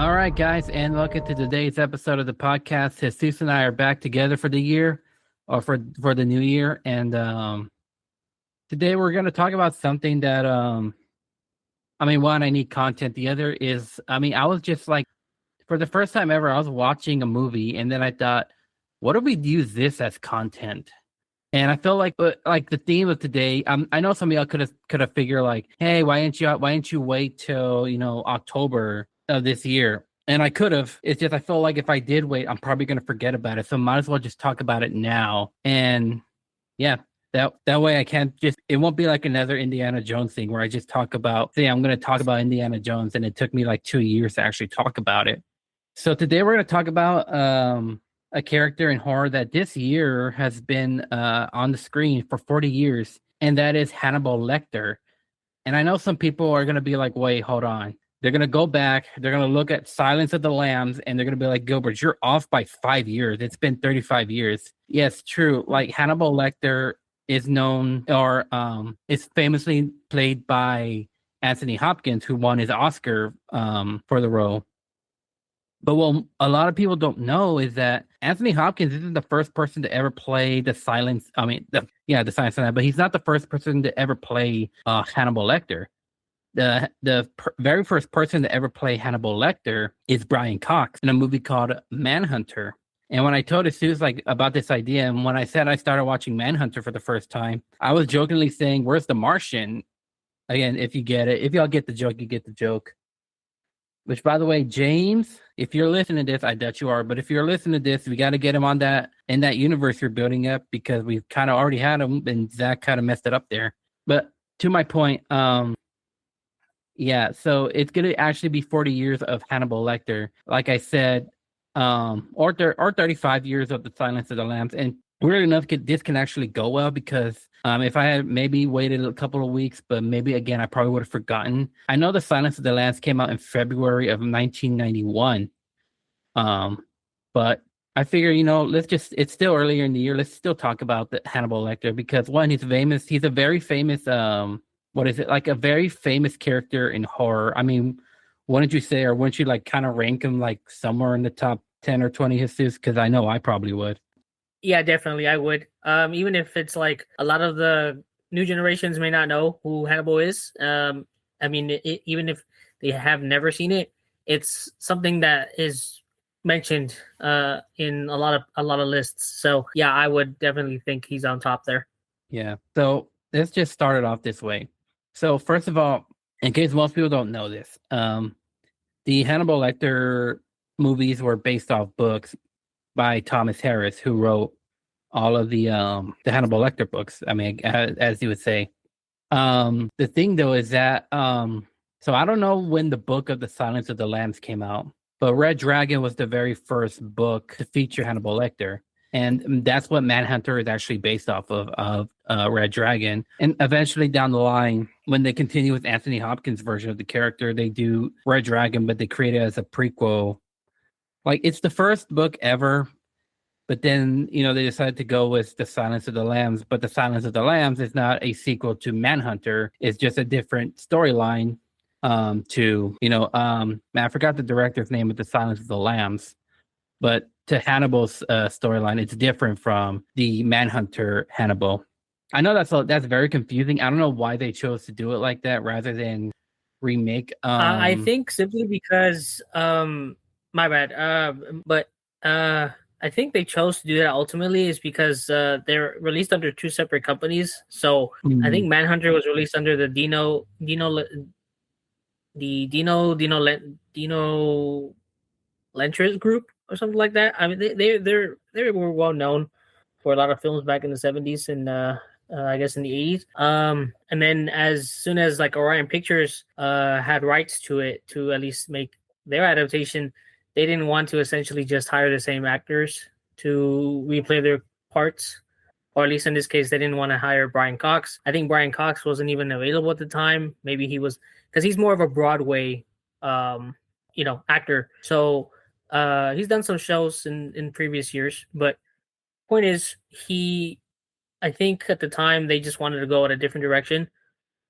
All right, guys, and welcome to today's episode of the podcast. Jesus and I are back together for the year, or for the new year, and today we're going to talk about something that one, I need content. The other is, I was just like, for the first time ever, I was watching a movie, and then I thought, what if we use this as content? And I feel like the theme of today. I know some of y'all could have figured like, hey, why didn't you wait till October of this year? And I could have. It's just I feel like if I did wait, I'm probably gonna forget about it. So might as well just talk about it now. And yeah, that way I can't just. It won't be like another Indiana Jones thing where I just talk about. Say I'm gonna talk about Indiana Jones, and it took me like 2 years to actually talk about it. So today we're gonna talk about a character in horror that this year has been on the screen for 40 years, and that is Hannibal Lecter. And I know some people are going to be like, wait, hold on. They're going to go back, they're going to look at Silence of the Lambs, and they're going to be like, Gilbert, you're off by 5 years. It's been 35 years. Yes, true. Like Hannibal Lecter is known or is famously played by Anthony Hopkins, who won his Oscar for the role. But what a lot of people don't know is that Anthony Hopkins isn't the first person to ever play the silence. The silence on that, but he's not the first person to ever play Hannibal Lecter. The very first person to ever play Hannibal Lecter is Brian Cox in a movie called Manhunter. And when I told Sue like about this idea, and when I said I started watching Manhunter for the first time, I was jokingly saying, "Where's the Martian?" Again, if you get it, if y'all get the joke, you get the joke. Which, by the way, James, if you're listening to this, I doubt you are, but if you're listening to this, we got to get him on that in that universe you're building up because we've kind of already had him, and Zach kind of messed it up there. But to my point, so it's gonna actually be 40 years of Hannibal Lecter, like I said, or 35 years of the Silence of the Lambs, and weird enough, this can actually go well because if I had maybe waited a couple of weeks, but maybe again, I probably would have forgotten. I know The Silence of the Lambs came out in February of 1991. But I figure, it's still earlier in the year. Let's still talk about the Hannibal Lecter because one, he's famous. He's a very famous, like a very famous character in horror. I mean, wouldn't you say, or wouldn't you like kind of rank him like somewhere in the top 10 or 20, Jesus? Because I know I probably would. Yeah, definitely, I would. Even if it's like a lot of the new generations may not know who Hannibal is. Even if they have never seen it, it's something that is mentioned in a lot of lists. So yeah, I would definitely think he's on top there. Yeah. So let's just start it off this way. So first of all, in case most people don't know this, the Hannibal Lecter movies were based off books by Thomas Harris, who wrote all of the Hannibal Lecter books. I mean, as you would say. The thing though is that so I don't know when the book of the Silence of the Lambs came out, but Red Dragon was the very first book to feature Hannibal Lecter. And that's what Manhunter is actually based off of Red Dragon. And eventually down the line, when they continue with Anthony Hopkins' version of the character, they do Red Dragon, but they create it as a prequel. Like, it's the first book ever, but then, they decided to go with The Silence of the Lambs. But The Silence of the Lambs is not a sequel to Manhunter. It's just a different storyline I forgot the director's name of The Silence of the Lambs. But to Hannibal's storyline, it's different from the Manhunter Hannibal. I know that's very confusing. I don't know why they chose to do it like that rather than remake. I think simply because my bad. But I think they chose to do that ultimately is because they're released under two separate companies. So I think Manhunter was released under the Dino Lentris group or something like that. I mean, they were well known for a lot of films back in the 70s and I guess in the 80s. And then as soon as like Orion Pictures had rights to it to at least make their adaptation, they didn't want to essentially just hire the same actors to replay their parts. Or at least in this case, they didn't want to hire Brian Cox. I think Brian Cox wasn't even available at the time. Maybe he was, because he's more of a Broadway, actor. So he's done some shows in previous years. But point is, I think at the time they just wanted to go in a different direction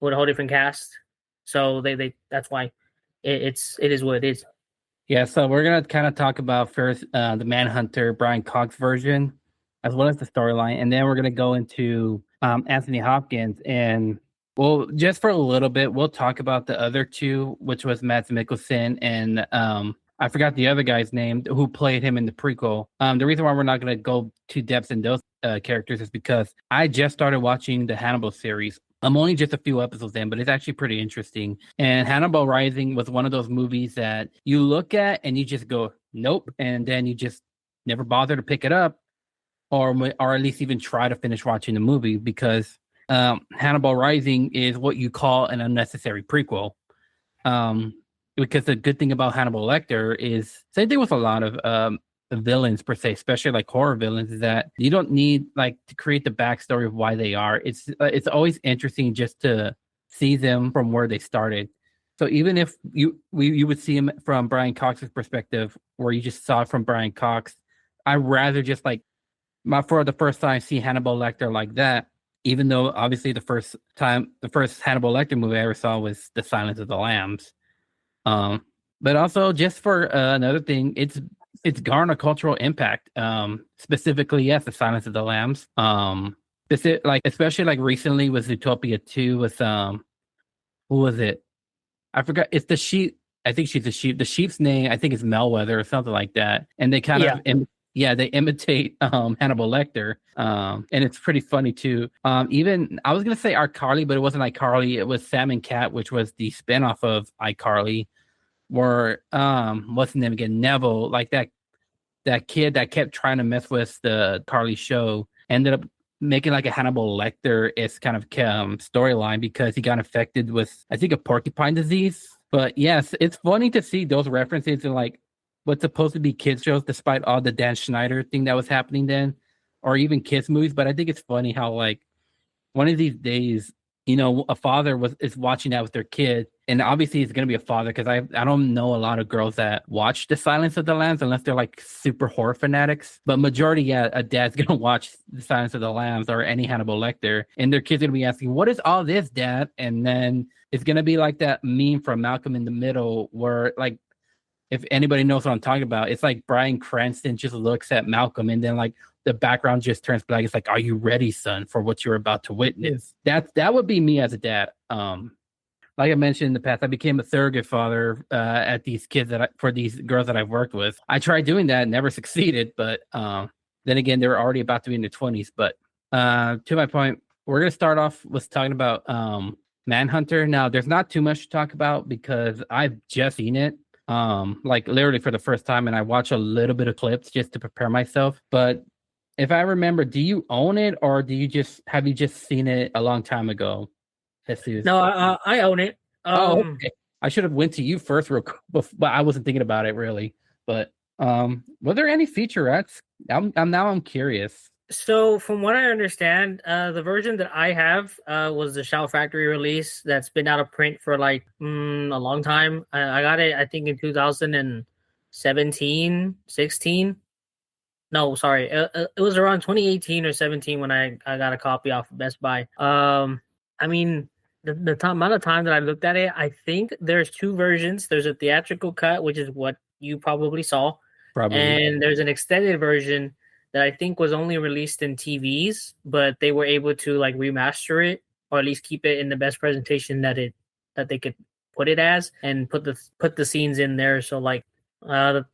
with a whole different cast. So they that's why it is what it is. Yeah, so we're gonna kind of talk about first the Manhunter Brian Cox version, as well as the storyline, and then we're gonna go into Anthony Hopkins, and well, just for a little bit, we'll talk about the other two, which was Mads Mikkelsen and I forgot the other guy's name who played him in the prequel. The reason why we're not gonna go too depth in those characters is because I just started watching the Hannibal series. I'm only just a few episodes in, but it's actually pretty interesting. And Hannibal Rising was one of those movies that you look at and you just go, nope. And then you just never bother to pick it up or at least even try to finish watching the movie because Hannibal Rising is what you call an unnecessary prequel. Um, because the good thing about Hannibal Lecter is same thing with a lot of villains per se, especially like horror villains, is that you don't need like to create the backstory of why they are. It's always interesting just to see them from where they started. So even if you would see him from Brian Cox's perspective, where you just saw it from Brian Cox, I'd rather just like for the first time see Hannibal Lecter like that. Even though obviously the first Hannibal Lecter movie I ever saw was The Silence of the Lambs. But also just for another thing, it's garnered a cultural impact. Specifically, yes, The Silence of the Lambs. Like especially like recently with Zootopia 2 with who was it? I forgot. It's the sheep. I think she's the sheep. The sheep's name I think is Melweather or something like that. And they kind Yeah. of they imitate Hannibal Lecter. And it's pretty funny too. Even I was gonna say iCarly, but it wasn't iCarly. It was Sam and Cat, which was the spinoff of iCarly, where what's his name again? Neville, like that kid that kept trying to mess with the Carly show, ended up making like a Hannibal Lecter is kind of storyline because he got infected with I think a porcupine disease. But yes, it's funny to see those references in like what's supposed to be kids shows, despite all the Dan Schneider thing that was happening then, or even kids movies. But I think it's funny how like one of these days, a father is watching that with their kid, and obviously it's gonna be a father because I don't know a lot of girls that watch The Silence of the Lambs unless they're like super horror fanatics. But majority, yeah, a dad's gonna watch The Silence of the Lambs or any Hannibal Lecter, and their kid's gonna be asking, "What is all this, Dad?" And then it's gonna be like that meme from Malcolm in the Middle, where like if anybody knows what I'm talking about, it's like Bryan Cranston just looks at Malcolm and then like the background just turns black. It's like, are you ready, son, for what you're about to witness? That would be me as a dad. Like I mentioned in the past, I became a surrogate father at these kids for these girls that I've worked with. I tried doing that, never succeeded, but then again, they were already about to be in their 20s. But to my point, we're gonna start off with talking about Manhunter. Now, there's not too much to talk about because I've just seen it like literally for the first time, and I watch a little bit of clips just to prepare myself. But if I remember, do you own it or have you just seen it a long time ago? Jesus. No, I own it. Oh, okay. I should have went to you first, real quick, but I wasn't thinking about it really. But were there any featurettes? I'm curious. So from what I understand, the version that I have was the Shout Factory release that's been out of print for like a long time. I got it, I think, in 2017, 16. No, sorry, it was around 2018 or 17 when I got a copy off of Best Buy. I mean, the amount of time that I looked at it, I think there's two versions. There's a theatrical cut, which is what you probably saw, Probably. and there's an extended version that I think was only released in TVs, but they were able to like remaster it or at least keep it in the best presentation that they could put it as, and put the scenes in there. So like, in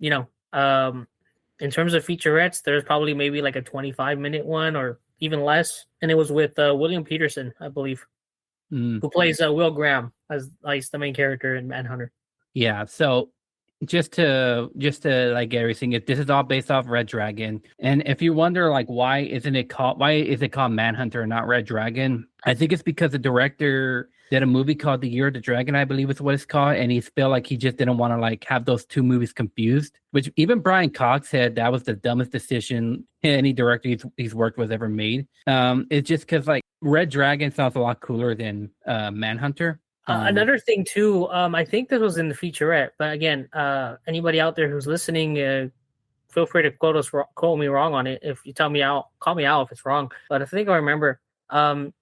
terms of featurettes, there's probably maybe like a 25-minute one or even less, and it was with William Peterson, I believe, who plays Will Graham as like the main character in Manhunter. Yeah. So just to like Gary saying, this is all based off Red Dragon, and if you wonder like why is it called Manhunter and not Red Dragon, I think it's because the director did a movie called The Year of the Dragon, I believe is what it's called, and he felt like he just didn't want to like have those two movies confused, which even Brian Cox said that was the dumbest decision any director he's worked with ever made. It's just because like Red Dragon sounds a lot cooler than Manhunter. Another thing too, I think this was in the featurette, but again, anybody out there who's listening, feel free to quote me wrong on it. If you call me out if it's wrong. But I think I remember,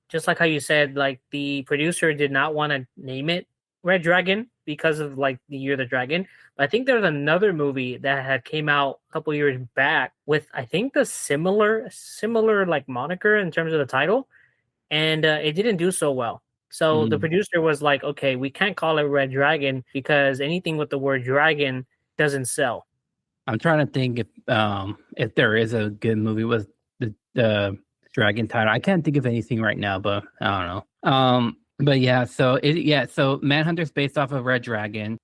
just like how you said, like the producer did not want to name it Red Dragon because of like the Year of the Dragon. But I think there's another movie that had came out a couple years back with I think the similar like moniker in terms of the title, and it didn't do so well. So the producer was like, "Okay, we can't call it Red Dragon because anything with the word dragon doesn't sell." I'm trying to think if there is a good movie with the dragon title. I can't think of anything right now, but I don't know. But yeah, so Manhunter's based off of Red Dragon.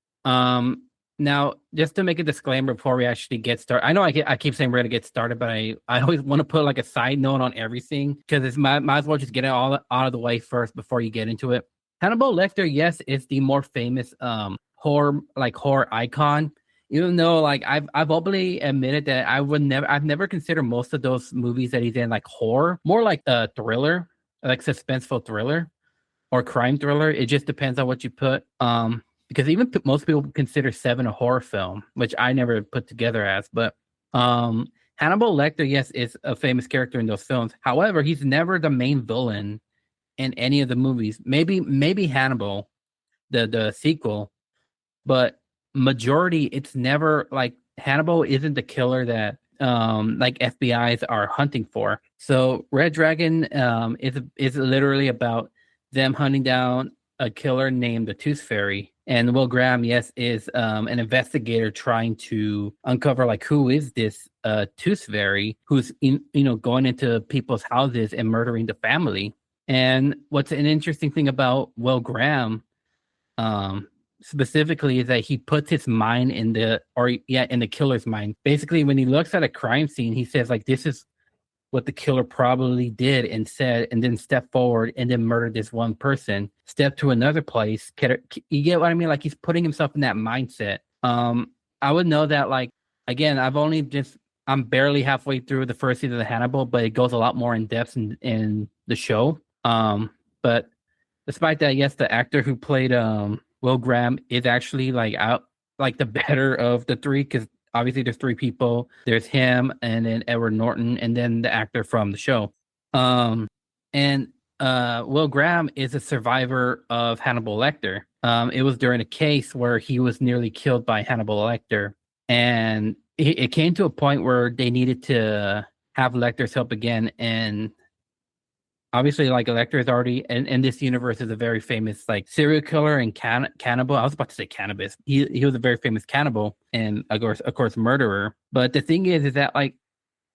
Now just to make a disclaimer before we actually get started, I know I keep saying we're gonna get started, but I always want to put like a side note on everything because it's might as well just get it all out of the way first before you get into it. Hannibal Lecter, yes, is the more famous horror icon. Even though like I've openly admitted that I've never considered most of those movies that he's in like horror, more like a thriller, like suspenseful thriller or crime thriller. It just depends on what you put. Because even most people consider Seven a horror film, which I never put together as. But Hannibal Lecter, yes, is a famous character in those films. However, he's never the main villain in any of the movies. Maybe Hannibal, the sequel, but majority it's never like Hannibal isn't the killer that like FBI's are hunting for. So Red Dragon is literally about them hunting down a killer named the Tooth Fairy. And Will Graham, yes, is an investigator trying to uncover like who is this Tooth Fairy who's going into people's houses and murdering the family. And what's an interesting thing about Will Graham, specifically, is that he puts his mind in the killer's mind. Basically, when he looks at a crime scene, he says like, "This is what the killer probably did and said," and then step forward and then murder this one person. Step to another place. You get what I mean? Like he's putting himself in that mindset. I would know that like again, I'm barely halfway through the first season of Hannibal, but it goes a lot more in depth in the show. But despite that, yes, the actor who played Will Graham is actually like out like the better of the three because obviously there's three people. There's him and then Edward Norton and then the actor from the show. And Will Graham is a survivor of Hannibal Lecter. It was during a case where he was nearly killed by Hannibal Lecter. And it came to a point where they needed to have Lecter's help again. And obviously, like Lecter is already in this universe is a very famous like serial killer and cannibal. I was about to say cannabis. He was a very famous cannibal and of course murderer. But the thing is that like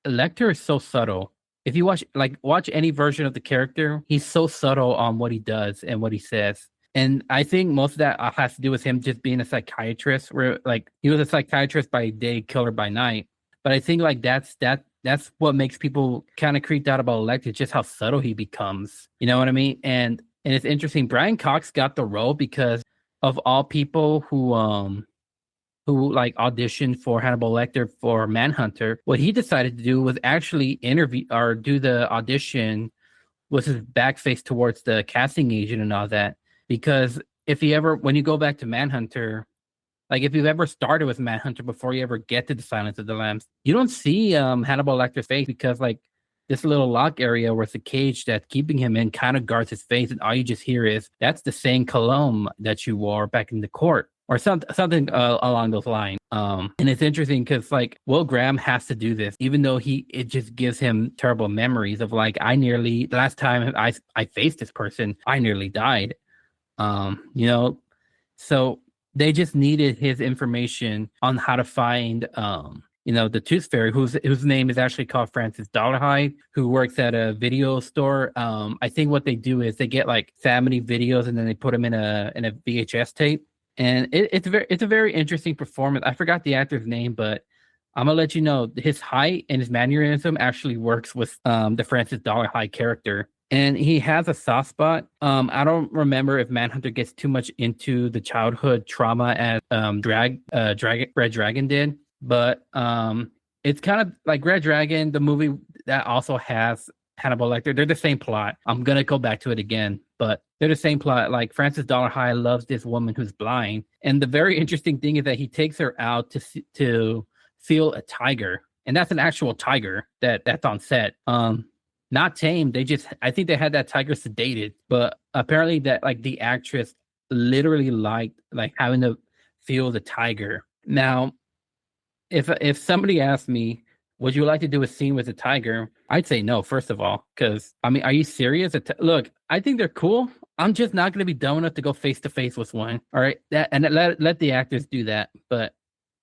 Lecter is so subtle. If you watch any version of the character, he's so subtle on what he does and what he says. And I think most of that has to do with him just being a psychiatrist, where like he was a psychiatrist by day, killer by night. But I think like that's what makes people kind of creeped out about Lecter, just how subtle he becomes. You know what I mean? And it's interesting. Brian Cox got the role because of all people who like auditioned for Hannibal Lecter for Manhunter. What he decided to do was actually interview or do the audition with his back face towards the casting agent and all that. Because when you go back to Manhunter, like if you've ever started with Manhunter before you ever get to the Silence of the Lambs, you don't see Hannibal Lecter's face because like this little lock area where it's a cage that's keeping him in kind of guards his face, and all you just hear is that's the same cologne that you wore back in the court or something along those lines. And it's interesting because like Will Graham has to do this, even though it just gives him terrible memories of like the last time I faced this person, I nearly died. So they just needed his information on how to find, the Tooth Fairy, whose name is actually called Frances Dollarhide, who works at a video store. I think what they do is they get like family videos and then they put them in a VHS tape, and it's a very interesting performance. I forgot the actor's name, but I'm gonna let you know his height and his mannerism actually works with the Frances Dollarhide character. And he has a soft spot. I don't remember if Manhunter gets too much into the childhood trauma as Red Dragon did, but it's kind of like Red Dragon, the movie that also has Hannibal Lecter. They're the same plot. I'm gonna go back to it again, but they're the same plot. Like Frances Dollarhide loves this woman who's blind, and the very interesting thing is that he takes her out to feel a tiger, and that's an actual tiger that's on set. Not tamed. I think they had that tiger sedated, but apparently that like the actress literally liked like having to feel the tiger. Now, if somebody asked me, would you like to do a scene with a tiger? I'd say no, first of all, because I mean, are you serious? Look, I think they're cool. I'm just not going to be dumb enough to go face to face with one. All right, let the actors do that. But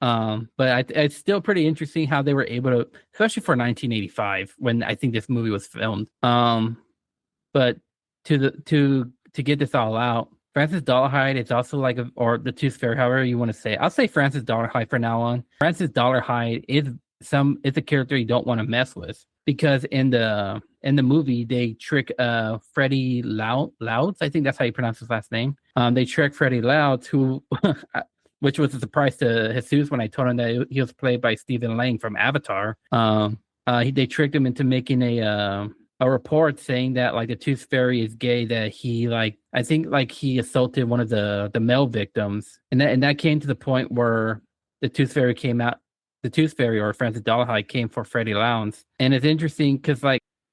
it's still pretty interesting how they were able to, especially for 1985 when I think this movie was filmed. But to get this all out, Francis Dollarhide is also like or the Tooth Fairy, however you want to say it. I'll say Francis Dollarhide for now on. Francis Dollarhide is a character you don't want to mess with because in the movie they trick Freddie Louds. I think that's how you pronounce his last name. They trick Freddie Louds, who which was a surprise to Jesus when I told him that he was played by Stephen Lang from Avatar. They tricked him into making a report saying that like the Tooth Fairy is gay, that he I think he assaulted one of the male victims, and that came to the point where the Tooth Fairy came out. The Tooth Fairy or Francis Dollarhide came for Freddie Lowndes, and it's interesting because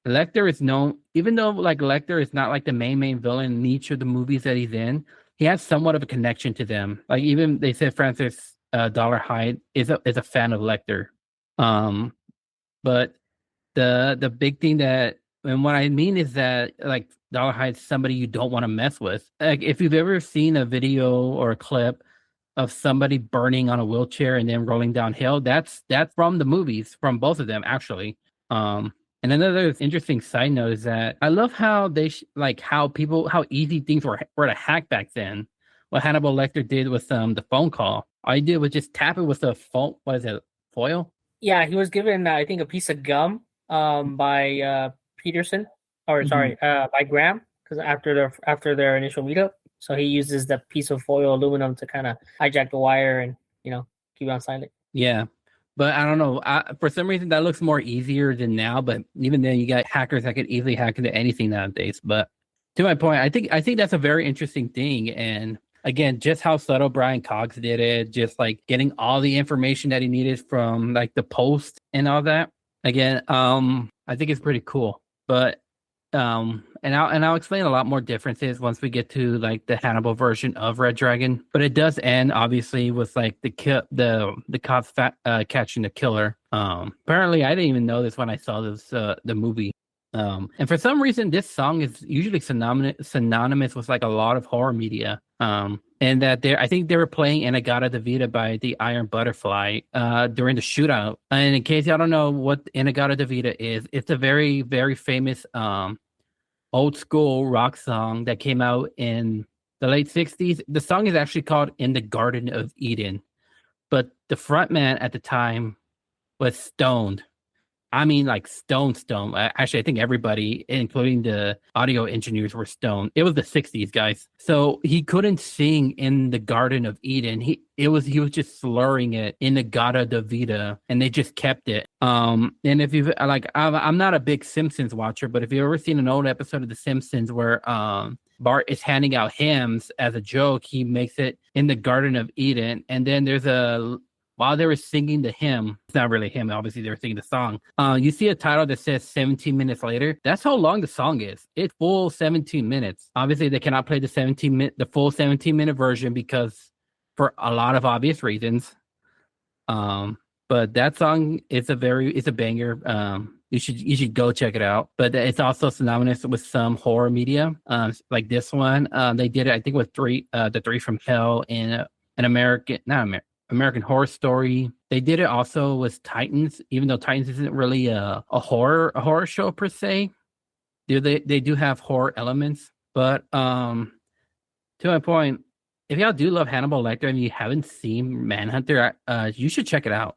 Lecter is known, even though Lecter is not like the main villain in each of the movies that he's in, he has somewhat of a connection to them. Like even they said Francis Dollarhide is a fan of Lecter, but the big thing that, and what I mean is that Dollarhide's somebody you don't want to mess with. Like if you've ever seen a video or a clip of somebody burning on a wheelchair and then rolling downhill, that's from the movies, from both of them actually. And another interesting side note is that I love how they how easy things were to hack back then. What Hannibal Lecter did with the phone call, all he did was just tap it with the phone. What is it, foil? Yeah, he was given I think a piece of gum by Peterson, or sorry, by Graham, because after their initial meetup. So he uses the piece of foil aluminum to kind of hijack the wire and keep it on silent. Yeah, but I don't know. For some reason, that looks more easier than now. But even then, you got hackers that could easily hack into anything nowadays. But to my point, I think that's a very interesting thing. And again, just how subtle Brian Cox did it, just getting all the information that he needed from the post and all that. Again, I think it's pretty cool. But and I'll explain a lot more differences once we get to the Hannibal version of Red Dragon. But it does end obviously with the cops catching the killer. Apparently, I didn't even know this when I saw this the movie. And for some reason, this song is usually synonymous with a lot of horror media. And that I think they were playing Inagata Devita by the Iron Butterfly during the shootout. And in case y'all don't know what Inagata Devita is, it's a very, very famous old school rock song that came out in the late 60s. The song is actually called In the Garden of Eden. But the frontman at the time was stoned. I mean, stone. Actually, I think everybody, including the audio engineers, were stoned. It was the 60s, guys. So he couldn't sing In the Garden of Eden. He was just slurring it, In the Gata de Vida, and they just kept it. And if you've I'm not a big Simpsons watcher, but if you've ever seen an old episode of The Simpsons where Bart is handing out hymns as a joke, he makes it In the Garden of Eden, and then there's while they were singing the hymn, it's not really a hymn, obviously they were singing the song. You see a title that says 17 minutes later. That's how long the song is. It's full 17 minutes. Obviously, they cannot play the full 17-minute version because for a lot of obvious reasons. But that song is a banger. You should go check it out. But it's also synonymous with some horror media, like this one. They did it, I think, with the Three from Hell in American Horror Story. They did it also with Titans, even though Titans isn't really a horror show per se. They do have horror elements, but to my point, if y'all do love Hannibal Lecter and you haven't seen Manhunter, you should check it out.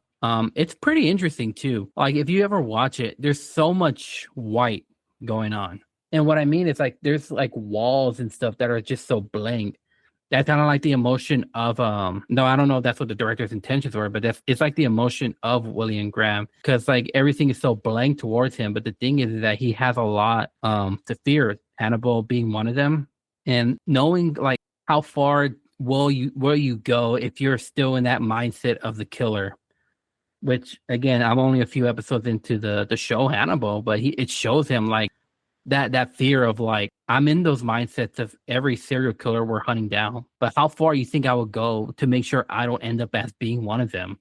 It's pretty interesting too. If you ever watch it, there's so much white going on, and what I mean is there's walls and stuff that are just so blank. That's kind of like the emotion of no, I don't know if that's what the director's intentions were, but it's the emotion of William Graham, because everything is so blank towards him. But the thing is that he has a lot to fear, Hannibal being one of them, and knowing how far will you go if you're still in that mindset of the killer. Which again, I'm only a few episodes into the show Hannibal, but it shows him that fear of I'm in those mindsets of every serial killer we're hunting down. But how far you think I would go to make sure I don't end up as being one of them?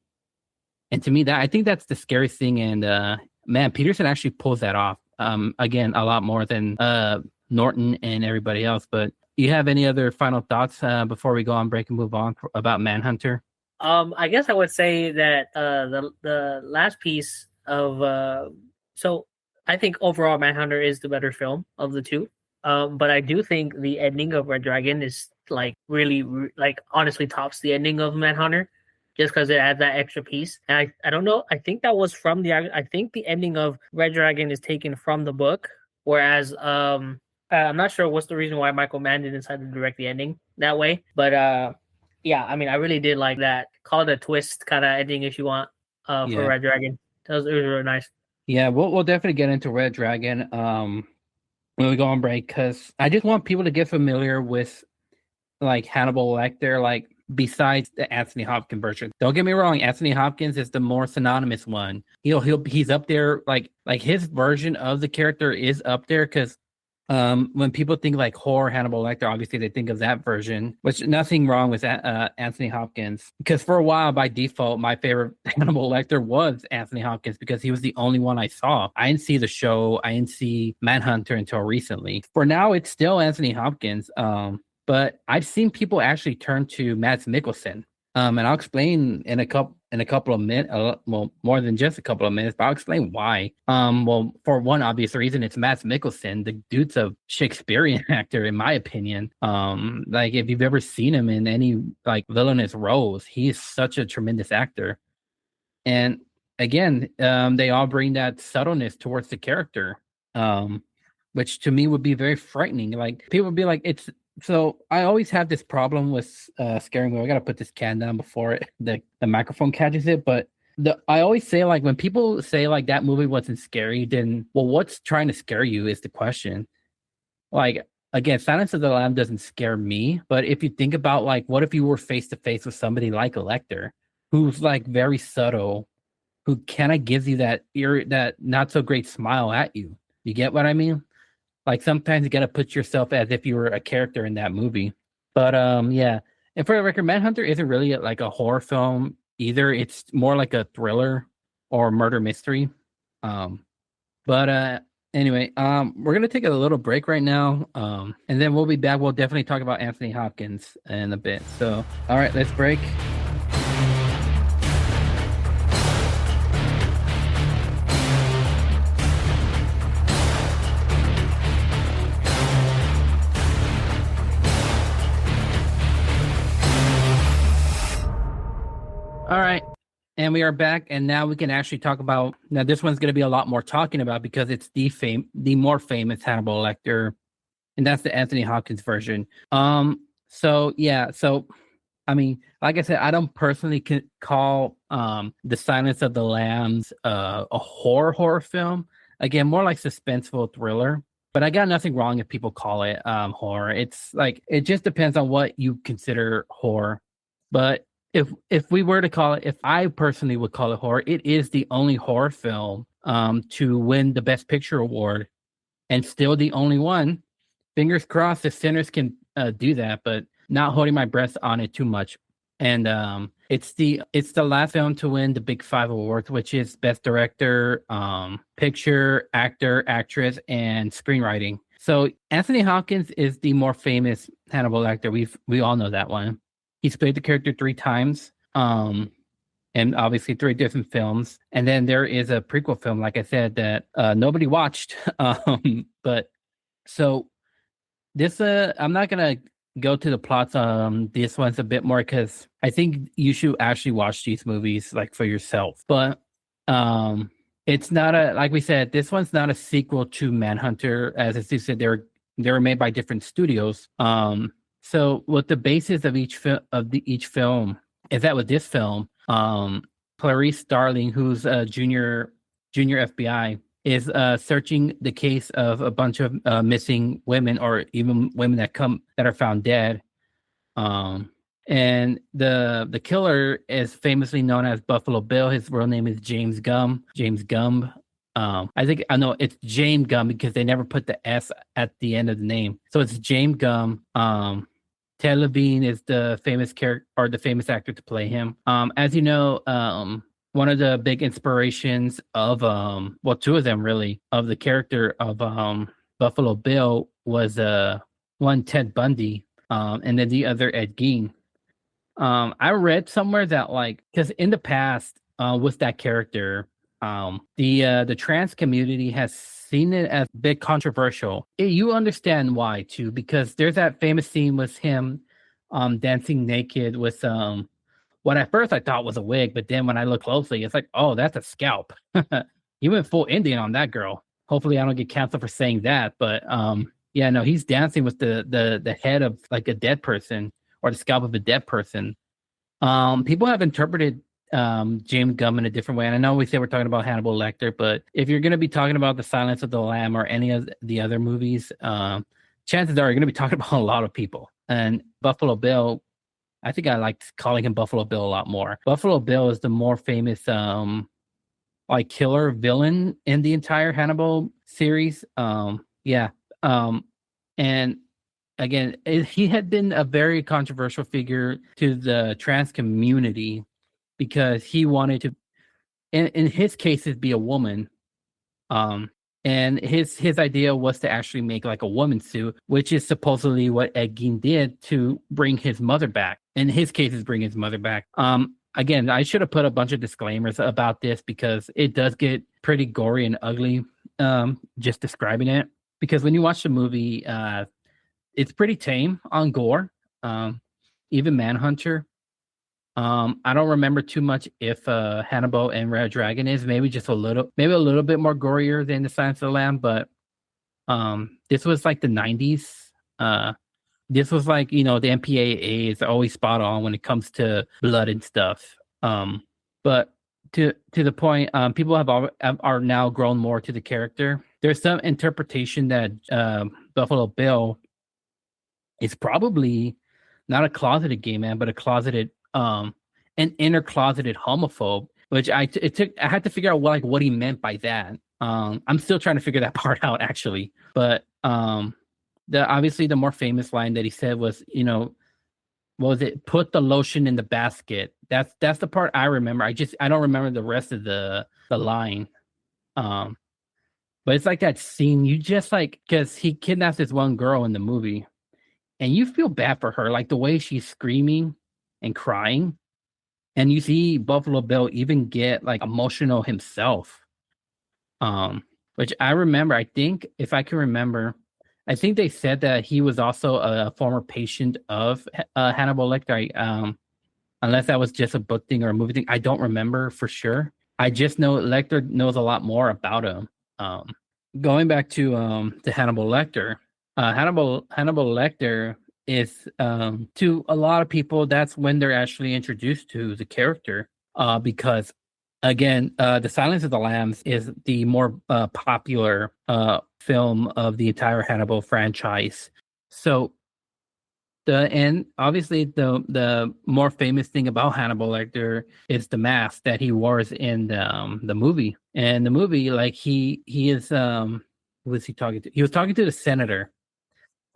And to me, that I think that's the scariest thing. And man, Peterson actually pulls that off. Again, a lot more than Norton and everybody else. But you have any other final thoughts before we go on break and move on about Manhunter? I guess I would say that the last piece of so I think overall Manhunter is the better film of the two. But I do think the ending of Red Dragon is like really like honestly tops the ending of Manhunter, just because it adds that extra piece. And I don't know. I think that was from I think the ending of Red Dragon is taken from the book, whereas I'm not sure what's the reason why Michael Mann didn't decide to direct the ending that way, but yeah, I mean, I really did like that. Call it a twist kind of ending if you want for Red Dragon. It was really nice. Yeah, we'll definitely get into Red Dragon when we go on break, because I just want people to get familiar with like Hannibal Lecter, like besides the Anthony Hopkins version. Don't get me wrong, Anthony Hopkins is the more synonymous one. He's up there, like his version of the character is up there, because when people think like horror Hannibal Lecter, obviously they think of that version, which nothing wrong with Anthony Hopkins, because for a while by default my favorite Hannibal Lecter was Anthony Hopkins, because he was the only one I saw. I didn't see the show, I didn't see Manhunter until recently. For now it's still Anthony Hopkins, but I've seen people actually turn to Mads Mikkelsen, and I'll explain in a couple of minutes, well, more than just a couple of minutes, but I'll explain why. Well, for one obvious reason, it's Mads Mikkelsen. The dude's a Shakespearean actor, in my opinion. Like if you've ever seen him in any like villainous roles, he is such a tremendous actor. And again, they all bring that subtleness towards the character, which to me would be very frightening. Like people would be like, it's. So I always have this problem with scaring me. I gotta put this can down before the microphone catches it. But I always say, like, when people say like that movie wasn't scary, then well, what's trying to scare you is the question. Like again, Silence of the Lamb doesn't scare me, but if you think about like, what if you were face to face with somebody like a Lecter, who's like very subtle, who kind of gives you that that not so great smile at you. You get what I mean? Like sometimes you gotta put yourself as if you were a character in that movie. But yeah. And for the record, Manhunter isn't really like a horror film either. It's more like a thriller or murder mystery. But anyway, we're gonna take a little break right now. And then we'll be back. We'll definitely talk about Anthony Hopkins in a bit. So all right, let's break. All right. And we are back, and now we can actually talk about. Now, this one's going to be a lot more talking about because it's the more famous Hannibal Lecter, and that's the Anthony Hopkins version. So yeah, so I mean, like I said, I don't personally call The Silence of the Lambs a horror film. Again, more like suspenseful thriller. But I got nothing wrong if people call it horror. It's like it just depends on what you consider horror. But if we were to call it, if I personally would call it horror, it is the only horror film to win the Best Picture award, and still the only one. Fingers crossed if Sinners can do that, but not holding my breath on it too much. And it's the last film to win the Big Five awards, which is Best Director, Picture, Actor, Actress, and Screenwriting. So Anthony Hopkins is the more famous Hannibal Lecter. We all know that one. He's played the character 3 times, and obviously 3 different films. And then there is a prequel film, like I said, that nobody watched. But so this, I'm not gonna go to the plots. This one's a bit more because I think you should actually watch these movies like for yourself. But it's not like we said, this one's not a sequel to Manhunter. As you said, they were made by different studios. So what the basis of each film is that with this film, Clarice Starling, who's a junior FBI, is searching the case of a bunch of missing women, or even women that are found dead. And the killer is famously known as Buffalo Bill. His real name is James Gumb. I know it's James Gumb because they never put the S at the end of the name. So it's James Gumb. Ted Levine is the famous character or the famous actor to play him. As you know, one of the big inspirations of two of them really of the character of Buffalo Bill was one Ted Bundy, and then the other Ed Gein. I read somewhere that because in the past with that character, the trans community has seen it as a bit controversial. You understand why too, because there's that famous scene with him dancing naked with what at first I thought was a wig, but then when I look closely, it's like, oh, that's a scalp. You went full Indian on that girl. Hopefully I don't get canceled for saying that, but yeah, no, he's dancing with the head of like a dead person or the scalp of a dead person. People have interpreted James Gumb in a different way. And I know we say we're talking about Hannibal Lecter, but if you're going to be talking about The Silence of the Lamb or any of the other movies, chances are you're going to be talking about a lot of people. And Buffalo Bill, I think I like calling him Buffalo Bill a lot more. Buffalo Bill is the more famous killer villain in the entire Hannibal series. Yeah. And again, he had been a very controversial figure to the trans community because he wanted to, in his cases, be a woman. And his idea was to actually make like a woman suit, which is supposedly what Ed Gein did to bring his mother back. In his cases, bring his mother back. Again, I should have put a bunch of disclaimers about this because it does get pretty gory and ugly, just describing it. Because when you watch the movie, it's pretty tame on gore. Even Manhunter. I don't remember too much if Hannibal and Red Dragon is maybe a little bit more gorier than The Silence of the Lamb, but this was like the 90s. This was like, the MPAA is always spot on when it comes to blood and stuff. But to the point, people are now grown more to the character. There's some interpretation that Buffalo Bill is probably not a closeted gay man, but a closeted an inner closeted homophobe, which I had to figure out what he meant by that. I'm still trying to figure that part out actually, but obviously the more famous line that he said was, what was it? Put the lotion in the basket. That's the part I remember. I don't remember the rest of the line. But it's like that scene you just because he kidnaps this one girl in the movie, and you feel bad for her, like the way she's screaming and crying, and you see Buffalo Bill even get emotional himself, which I remember. I think if I can remember, I think they said that he was also a former patient of Hannibal Lecter, unless that was just a book thing or a movie thing. I don't remember for sure. I just know Lecter knows a lot more about him. Going back to Hannibal Lecter, Hannibal Lecter is to a lot of people, that's when they're actually introduced to the character, because again, The Silence of the Lambs is the more popular film of the entire Hannibal franchise. So obviously the more famous thing about Hannibal Lecter is the mask that he wears in the movie. And the movie, he is who was he talking to? He was talking to the senator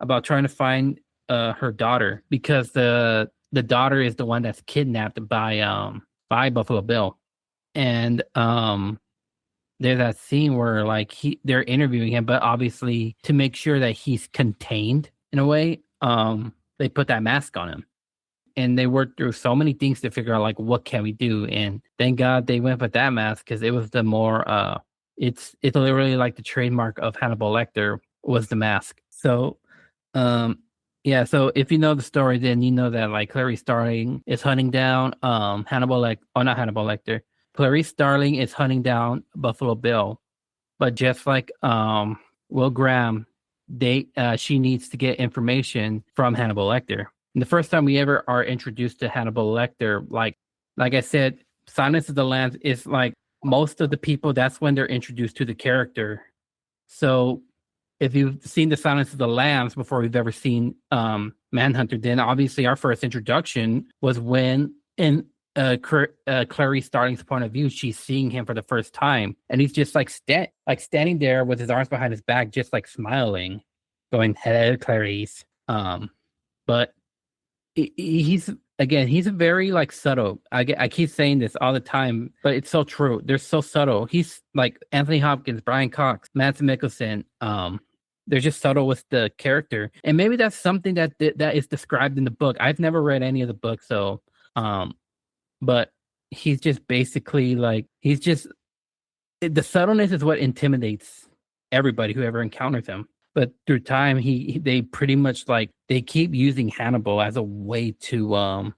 about trying to find her daughter, because the daughter is the one that's kidnapped by Buffalo Bill. And there's that scene where they're interviewing him, but obviously to make sure that he's contained in a way, they put that mask on him. And they worked through so many things to figure out what can we do. And thank God they went with that mask, because it was the more it's literally like the trademark of Hannibal Lecter was the mask. So yeah, so if you know the story, then you know that Clarice Starling is hunting down not Hannibal Lecter. Clarice Starling is hunting down Buffalo Bill, but just like Will Graham, she needs to get information from Hannibal Lecter. And the first time we ever are introduced to Hannibal Lecter, like I said, Silence of the Lambs is most of the people, that's when they're introduced to the character. So if you've seen The Silence of the Lambs before we've ever seen Manhunter, then obviously our first introduction was when in Clarice Starling's point of view, she's seeing him for the first time, and he's just like standing there with his arms behind his back, just like smiling, going, "Hello, Clarice." But he's he's a very like subtle. I keep saying this all the time, but it's so true. They're so subtle. He's like Anthony Hopkins, Brian Cox, Mads Mikkelsen. They're just subtle with the character, and maybe that's something that is described in the book. I've never read any of the books, so but he's just basically like the subtleness is what intimidates everybody who ever encounters him. But through time, they pretty much like they keep using Hannibal as a way to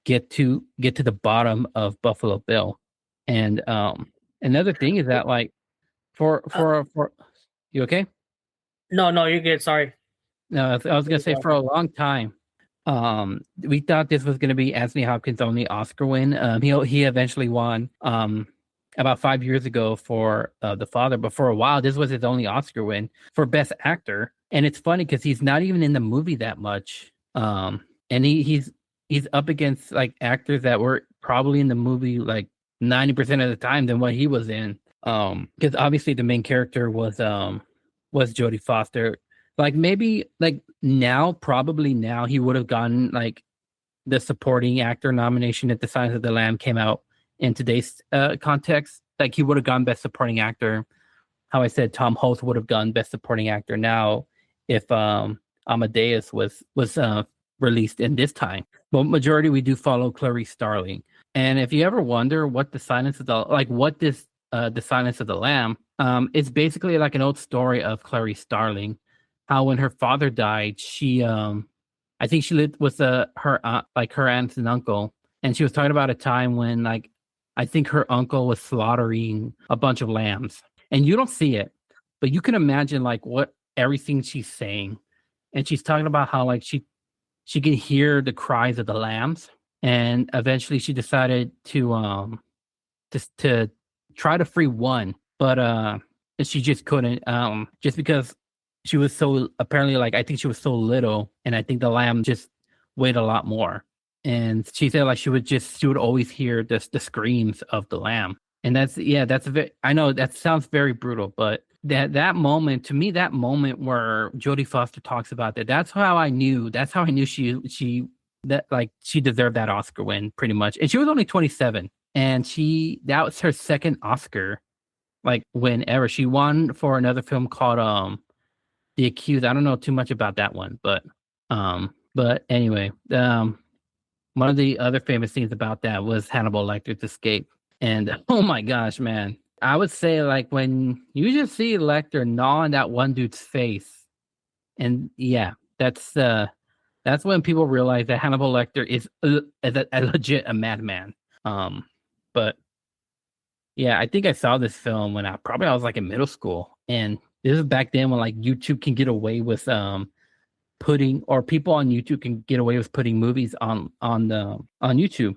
get to the bottom of Buffalo Bill. And another thing is that like for you okay? No, you're good. Sorry. No, I was gonna say for a long time, we thought this was gonna be Anthony Hopkins' only Oscar win. He eventually won about 5 years ago for The Father, but for a while this was his only Oscar win for Best Actor. And it's funny because he's not even in the movie that much. And he's up against like actors that were probably in the movie like 90% of the time than what he was in. Because obviously the main character was Jodie Foster. Like maybe like probably now he would have gotten like the supporting actor nomination if The Silence of the Lamb came out in today's context. Like he would have gone Best Supporting Actor. How I said Tom Hanks would have gone Best Supporting Actor now if Amadeus was released in this time. But majority we do follow Clarice Starling. And if you ever wonder what The Silence of The Silence of the Lamb, it's basically like an old story of Clarice Starling. How when her father died, she I think she lived with her aunt, like her aunt and uncle, and she was talking about a time when like I think her uncle was slaughtering a bunch of lambs, and you don't see it, but you can imagine like what everything she's saying, and she's talking about how like she could hear the cries of the lambs, and eventually she decided to just to try to free one, but she just couldn't, just because she was so apparently like I think she was so little, and I think the lamb just weighed a lot more. And she said like she would always hear the screams of the lamb. And that's a very, I know that sounds very brutal, but that moment, to me, that moment where Jodie Foster talks about that's how I knew she deserved that Oscar win pretty much. And she was only 27, and that was her second Oscar like win ever. She won for another film called The Accused. I don't know too much about that one, but anyway, one of the other famous things about that was Hannibal Lecter's escape. And oh my gosh, man. I would say like when you just see Lecter gnawing that one dude's face, and yeah, that's when people realize that Hannibal Lecter is a legit a madman. But yeah, I think I saw this film when I was like in middle school, and this is back then when like YouTube can get away with putting, or people on YouTube can get away with putting movies on YouTube.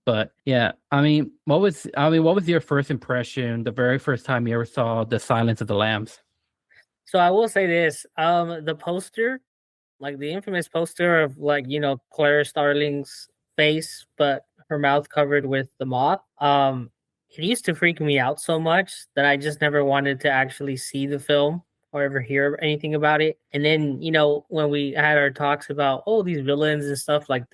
But yeah, I mean, what was your first impression the very first time you ever saw The Silence of the Lambs? So I will say this: the poster, like the infamous poster of like Claire Starling's face, but her mouth covered with the moth. It used to freak me out so much that I just never wanted to actually see the film or ever hear anything about it. And then, when we had our talks about these villains and stuff like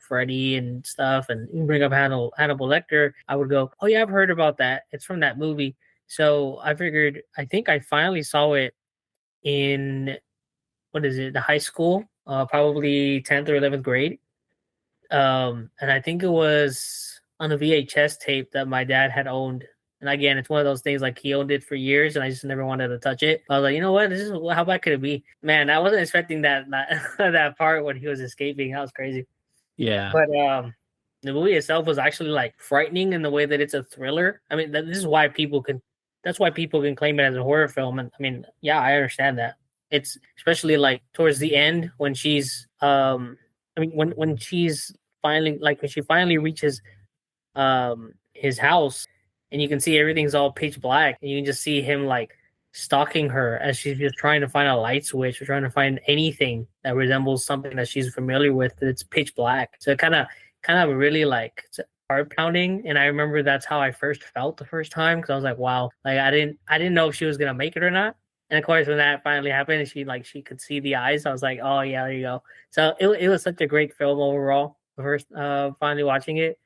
Freddy and stuff, and you bring up Hannibal Lecter, I would go, oh yeah, I've heard about that. It's from that movie. So I figured, I think I finally saw it in, what is it, the high school, probably 10th or 11th grade. And I think it was on a VHS tape that my dad had owned. And again, it's one of those things like he owned it for years, and I just never wanted to touch it. I was like, you know what? How bad could it be? Man, I wasn't expecting that that part when he was escaping. That was crazy. Yeah. But the movie itself was actually like frightening in the way that it's a thriller. I mean, that's why people can claim it as a horror film. And I mean, yeah, I understand that. It's especially like towards the end when she's when she's finally, like when she finally reaches his house, and you can see everything's all pitch black, and you can just see him like stalking her as she's just trying to find a light switch or trying to find anything that resembles something that she's familiar with. It's pitch black, so it kind of kind of really like heart pounding. And I remember that's how I first felt the first time because I was like, wow, like I didn't know if she was gonna make it or not. And of course, when that finally happened, and she could see the eyes, I was like, oh yeah, there you go. So it was such a great film overall. The first finally watching it,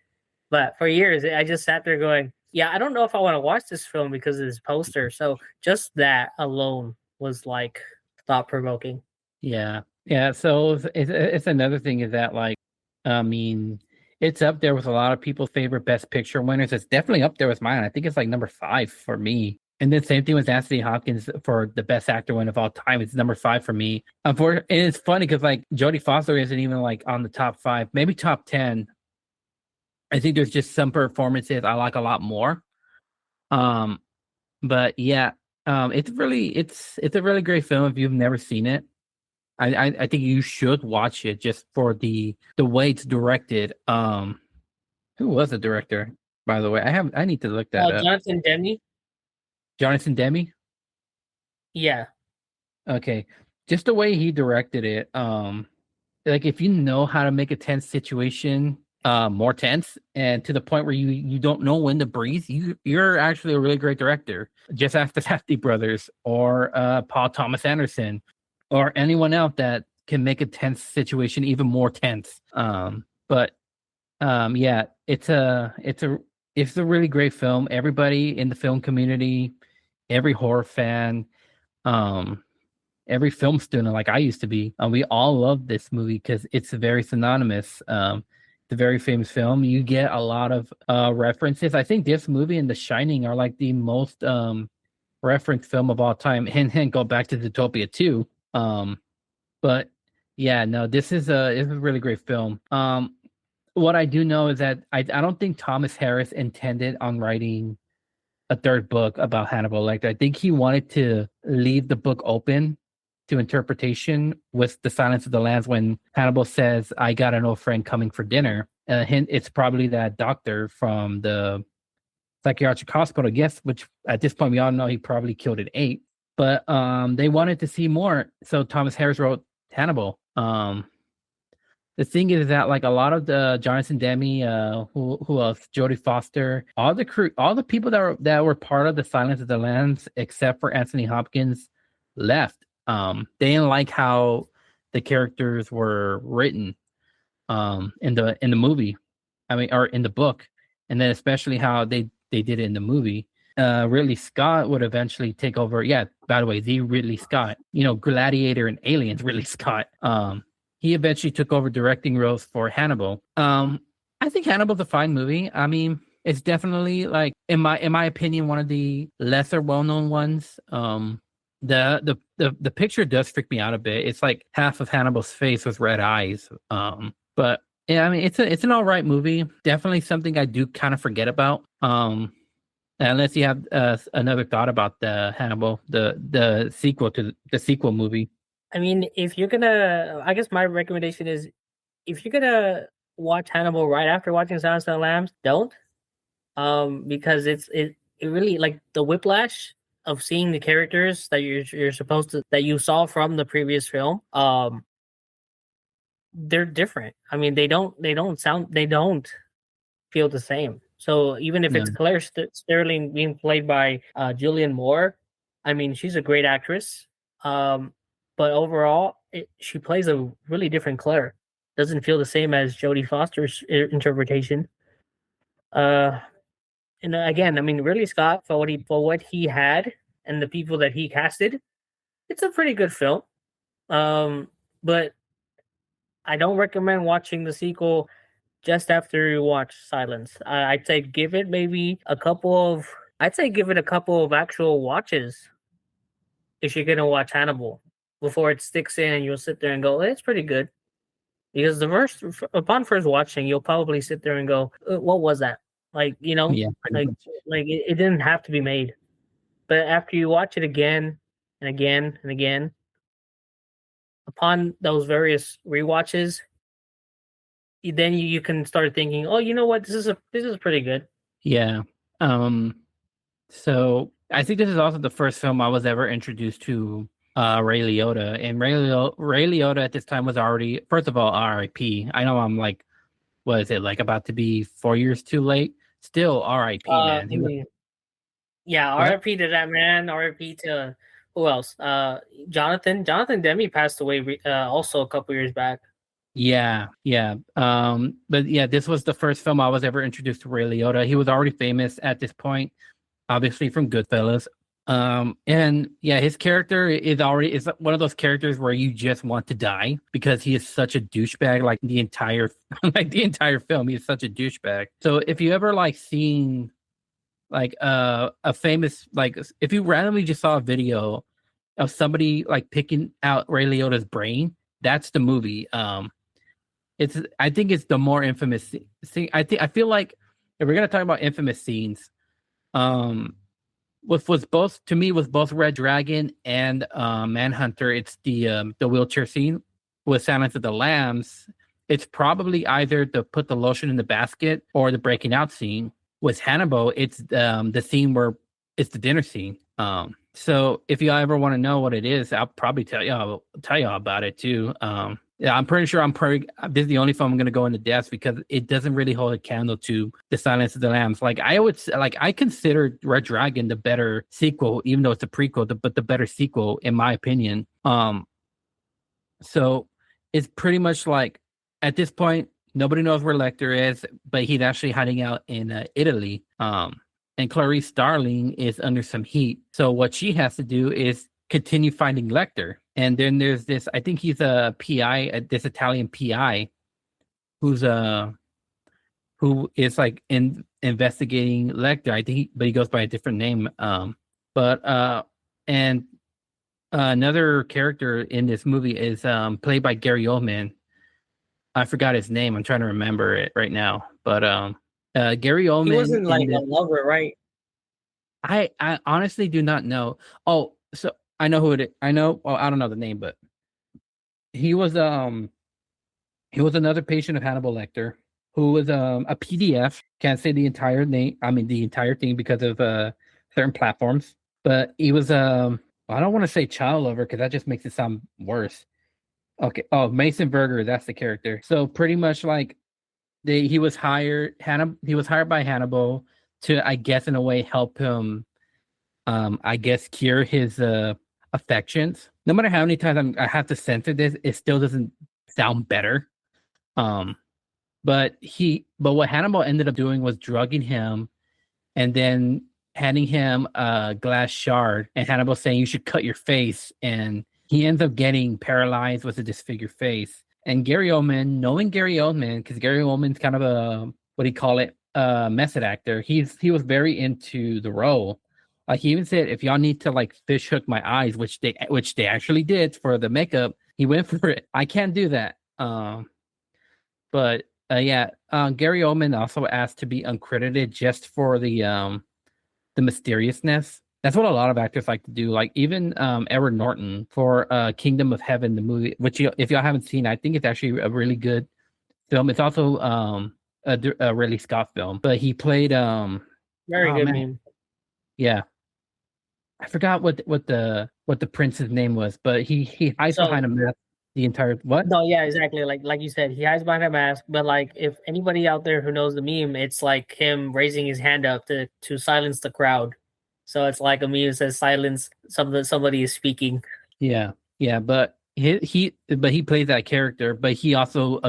but for years I just sat there going, yeah, I don't know if I want to watch this film because of this poster. So just that alone was like thought provoking. Yeah, yeah. So it's another thing is that like, I mean, it's up there with a lot of people's favorite Best Picture winners. It's definitely up there with mine. I think it's like number 5 for me. And then same thing with Anthony Hopkins for the Best Actor win of all time. It's number 5 for me. Unfortunately, and it's funny because like Jodie Foster isn't even like on the top 5, maybe top 10. I think there's just some performances I like a lot more. Um, but yeah, it's a really great film if you've never seen it. I think you should watch it just for the way it's directed. Who was the director, by the way? I need to look that up. Jonathan Demme. Jonathan Demme. Yeah. Okay, just the way he directed it. Like if you know how to make a tense situation more tense and to the point where you don't know when to breathe, you're actually a really great director. Just ask the Safdie brothers or Paul Thomas Anderson or anyone else that can make a tense situation even more tense. But yeah, it's a really great film. Everybody in the film community, every horror fan, um, every film student like I used to be, we all love this movie because it's very synonymous. It's a very famous film. You get a lot of references. I think this movie and The Shining are like the most referenced film of all time. Hint, hint, go back to Zootopia too. But yeah, no, it's a really great film. What I do know is that I don't think Thomas Harris intended on writing a third book about Hannibal Lecter. I think he wanted to leave the book open to interpretation with The Silence of the Lambs when Hannibal says, I got an old friend coming for dinner. Hint, it's probably that doctor from the psychiatric hospital, yes, which at this point we all know he probably killed an ape. But they wanted to see more. So Thomas Harris wrote Hannibal. The thing is that like a lot of the Jonathan Demme, who else? Jodie Foster, all the crew, all the people that were part of The Silence of the Lambs, except for Anthony Hopkins, left. They didn't like how the characters were written in the movie. I mean, or in the book, and then especially how they did it in the movie. Ridley Scott would eventually take over. Yeah, by the way, the Ridley Scott, Gladiator and Aliens, Ridley Scott. He eventually took over directing roles for Hannibal. I think Hannibal's a fine movie. I mean, it's definitely like in my opinion one of the lesser well-known ones. The picture does freak me out a bit. It's like half of Hannibal's face with red eyes. But yeah, I mean it's an all right movie. Definitely something I do kind of forget about. Unless you have another thought about the Hannibal, the sequel to the sequel movie. I mean, if you're gonna, I guess my recommendation is, if you're gonna watch Hannibal right after watching Silence of the Lambs, don't, because it really like the whiplash of seeing the characters that you're supposed to that you saw from the previous film. They're different. I mean, they don't feel the same. So even if it's Claire Sterling being played by Julianne Moore, I mean, she's a great actress. But overall, she plays a really different Claire. Doesn't feel the same as Jodie Foster's interpretation. And again, I mean, Ridley Scott for what he had and the people that he casted, it's a pretty good film. But I don't recommend watching the sequel just after you watch Silence. I'd say give it a couple of actual watches if you're gonna watch Hannibal before it sticks in and you'll sit there and go, it's pretty good. Because upon first watching, you'll probably sit there and go, what was that? Like, Yeah, like it didn't have to be made. But after you watch it again and again and again, upon those various rewatches, then you can start thinking, oh, you know what? This is pretty good. Yeah. So I think this is also the first film I was ever introduced to Ray Liotta, and Ray Liotta at this time was already, first of all, R.I.P. I know I'm like what is it, like about to be 4 years too late? Still, R.I.P. I Man. mean, yeah, What? RIP to that man. RIP to who else? Jonathan Demme passed away also a couple years back. Yeah, yeah. But yeah, this was the first film I was ever introduced to Ray Liotta. He was already famous at this point, obviously from Goodfellas. And yeah, his character is one of those characters where you just want to die because he is such a douchebag. Like the entire like the entire film, he is such a douchebag. So if you ever like seen like a famous, like if you randomly just saw a video of somebody like picking out Ray Liotta's brain, that's the movie. I think it's the more infamous scene. I feel like if we're gonna talk about infamous scenes, was both to me was both Red Dragon and Manhunter. It's the wheelchair scene with Silence of the Lambs. It's probably either to put the lotion in the basket or the breaking out scene. With Hannibal, it's the scene where it's the dinner scene. So if you ever want to know what it is, I'll probably tell y'all about it too. Yeah, I'm pretty sure this is the only film I'm gonna go into depth because it doesn't really hold a candle to The Silence of the Lambs. Like I consider Red Dragon the better sequel, even though it's a prequel, but the better sequel in my opinion. So it's pretty much like at this point nobody knows where Lecter is, but he's actually hiding out in Italy. And Clarice Starling is under some heat. So what she has to do is continue finding Lecter. And then there's this, I think he's a PI, this Italian PI, who is like investigating Lecter. I think, but he goes by a different name. And another character in this movie is played by Gary Oldman. I forgot his name. I'm trying to remember it right now. But Gary Oldman. He wasn't like a lover, right? I honestly do not know. Oh, so I know who it is. I know. Well, I don't know the name, but he was another patient of Hannibal Lecter who was a PDF. Can't say the entire name. I mean the entire thing because of certain platforms. But he was I don't want to say child lover because that just makes it sound worse. Okay. Oh, Mason Berger, that's the character. So pretty much like he was hired by Hannibal to, I guess, in a way help him I guess cure his affections. No matter how many times I have to censor this, it still doesn't sound better. But what Hannibal ended up doing was drugging him and then handing him a glass shard, and Hannibal saying you should cut your face, and he ends up getting paralyzed with a disfigured face. And Gary Oldman, knowing Gary Oldman, because Gary Oldman's kind of a, what do you call it, method actor. He was very into the role. Like he even said, if y'all need to like fish hook my eyes, which they actually did for the makeup, he went for it. I can't do that. But yeah, Gary Oldman also asked to be uncredited just for the mysteriousness. That's what a lot of actors like to do. Like even Edward Norton for Kingdom of Heaven, the movie, which if y'all haven't seen, I think it's actually a really good film. It's also a Ridley Scott film, but he played very good meme. Yeah, I forgot what the prince's name was, but he hides behind a mask the entire what? No, yeah, exactly. Like you said, he hides behind a mask. But like, if anybody out there who knows the meme, it's like him raising his hand up to silence the crowd. So it's like a meme that says silence. Somebody is speaking. Yeah, but he plays that character, but he also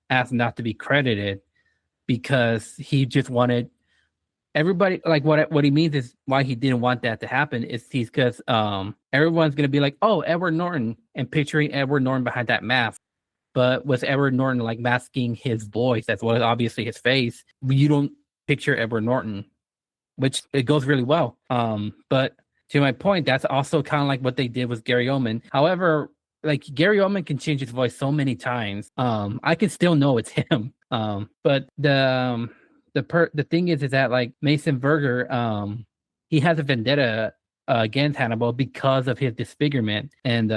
asked not to be credited because he just wanted everybody, like what he means is why he didn't want that to happen is because everyone's gonna be like, oh, Edward Norton, and picturing Edward Norton behind that mask. But with Edward Norton like masking his voice, that's what obviously his face, you don't picture Edward Norton, which it goes really well. But to my point, that's also kind of like what they did with Gary Oldman. However, like Gary Oldman can change his voice so many times. I can still know it's him. But the thing is that like Mason Berger, he has a vendetta against Hannibal because of his disfigurement. And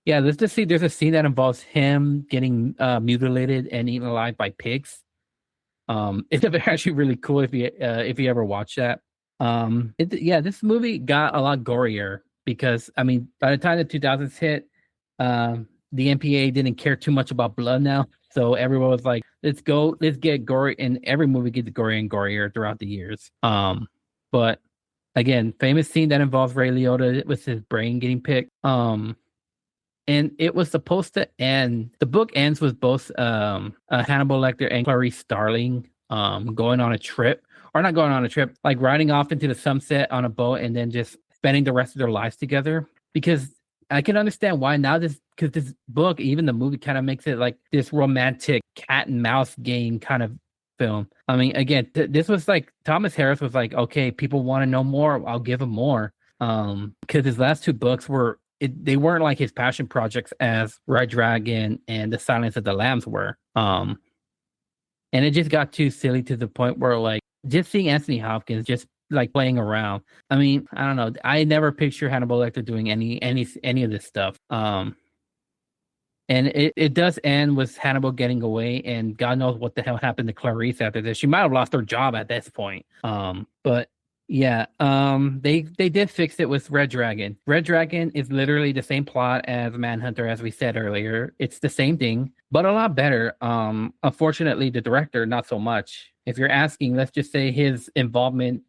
yeah, let's just see. There's a scene that involves him getting mutilated and eaten alive by pigs. It's actually really cool if you ever watch that. This movie got a lot gorier because I mean, by the time the 2000s hit, the MPA didn't care too much about blood now, so everyone was like, let's get gory, and every movie gets gory and gorier throughout the years. But again, famous scene that involves Ray Liotta with his brain getting picked. And it was supposed to end. The book ends with both Hannibal Lecter and Clarice Starling going on a trip, or not going on a trip, like riding off into the sunset on a boat, and then just spending the rest of their lives together. Because I can understand why now because this book, even the movie, kind of makes it like this romantic cat and mouse game kind of film. I mean, again, this was like Thomas Harris was like, okay, people want to know more, I'll give them more. Because his last two books they weren't like his passion projects as Red Dragon and The Silence of the Lambs were. And it just got too silly to the point where like just seeing Anthony Hopkins just like playing around. I mean, I don't know. I never picture Hannibal Lecter doing any of this stuff. And it does end with Hannibal getting away, and God knows what the hell happened to Clarice after this. She might have lost her job at this point. But yeah, they did fix it with Red Dragon. Red Dragon is literally the same plot as Manhunter, as we said earlier. It's the same thing, but a lot better. Unfortunately, the director not so much. If you're asking, let's just say his involvement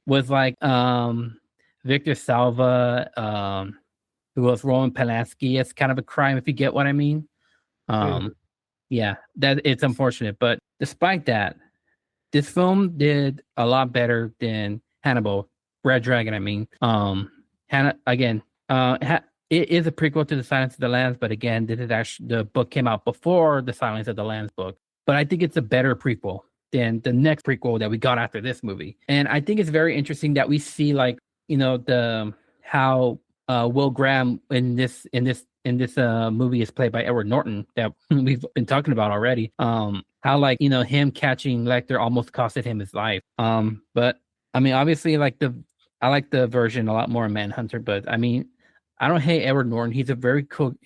was like Victor Salva, who was Roman Polanski. It's kind of a crime, if you get what I mean. Yeah, that it's unfortunate, but despite that, this film did a lot better than Hannibal, Red Dragon. I mean, it is a prequel to The Silence of the Lambs, but again, this is actually the book came out before The Silence of the Lambs book. But I think it's a better prequel than the next prequel that we got after this movie. And I think it's very interesting that we see like, you know, how Will Graham in this movie is played by Edward Norton that we've been talking about already. How like, you know, him catching Lecter almost costed him his life. But I mean, obviously, I like the version a lot more of Manhunter. But I mean, I don't hate Edward Norton. He's a very cool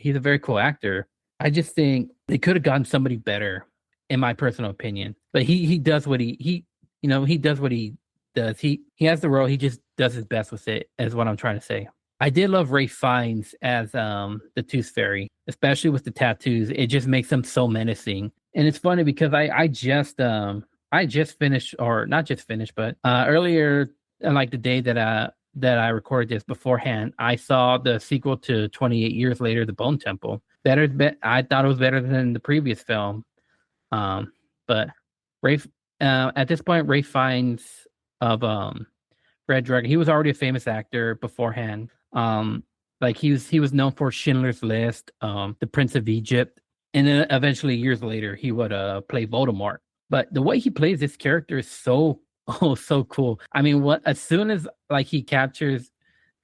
actor. I just think they could have gotten somebody better, in my personal opinion. But he does what he does what he does. He has the role. He just does his best with it, is what I'm trying to say. I did love Ray Fiennes as the Tooth Fairy, especially with the tattoos. It just makes him so menacing. And it's funny because I just finished, or not just finished, but earlier, like the day that I recorded this beforehand, I saw the sequel to 28 Years Later, The Bone Temple. I thought it was better than the previous film. But at this point, Ray Fiennes of Red Dragon, he was already a famous actor beforehand. Like he was known for Schindler's List, The Prince of Egypt, and then eventually years later he would play Voldemort. But the way he plays this character is so cool. I mean, as soon as like he captures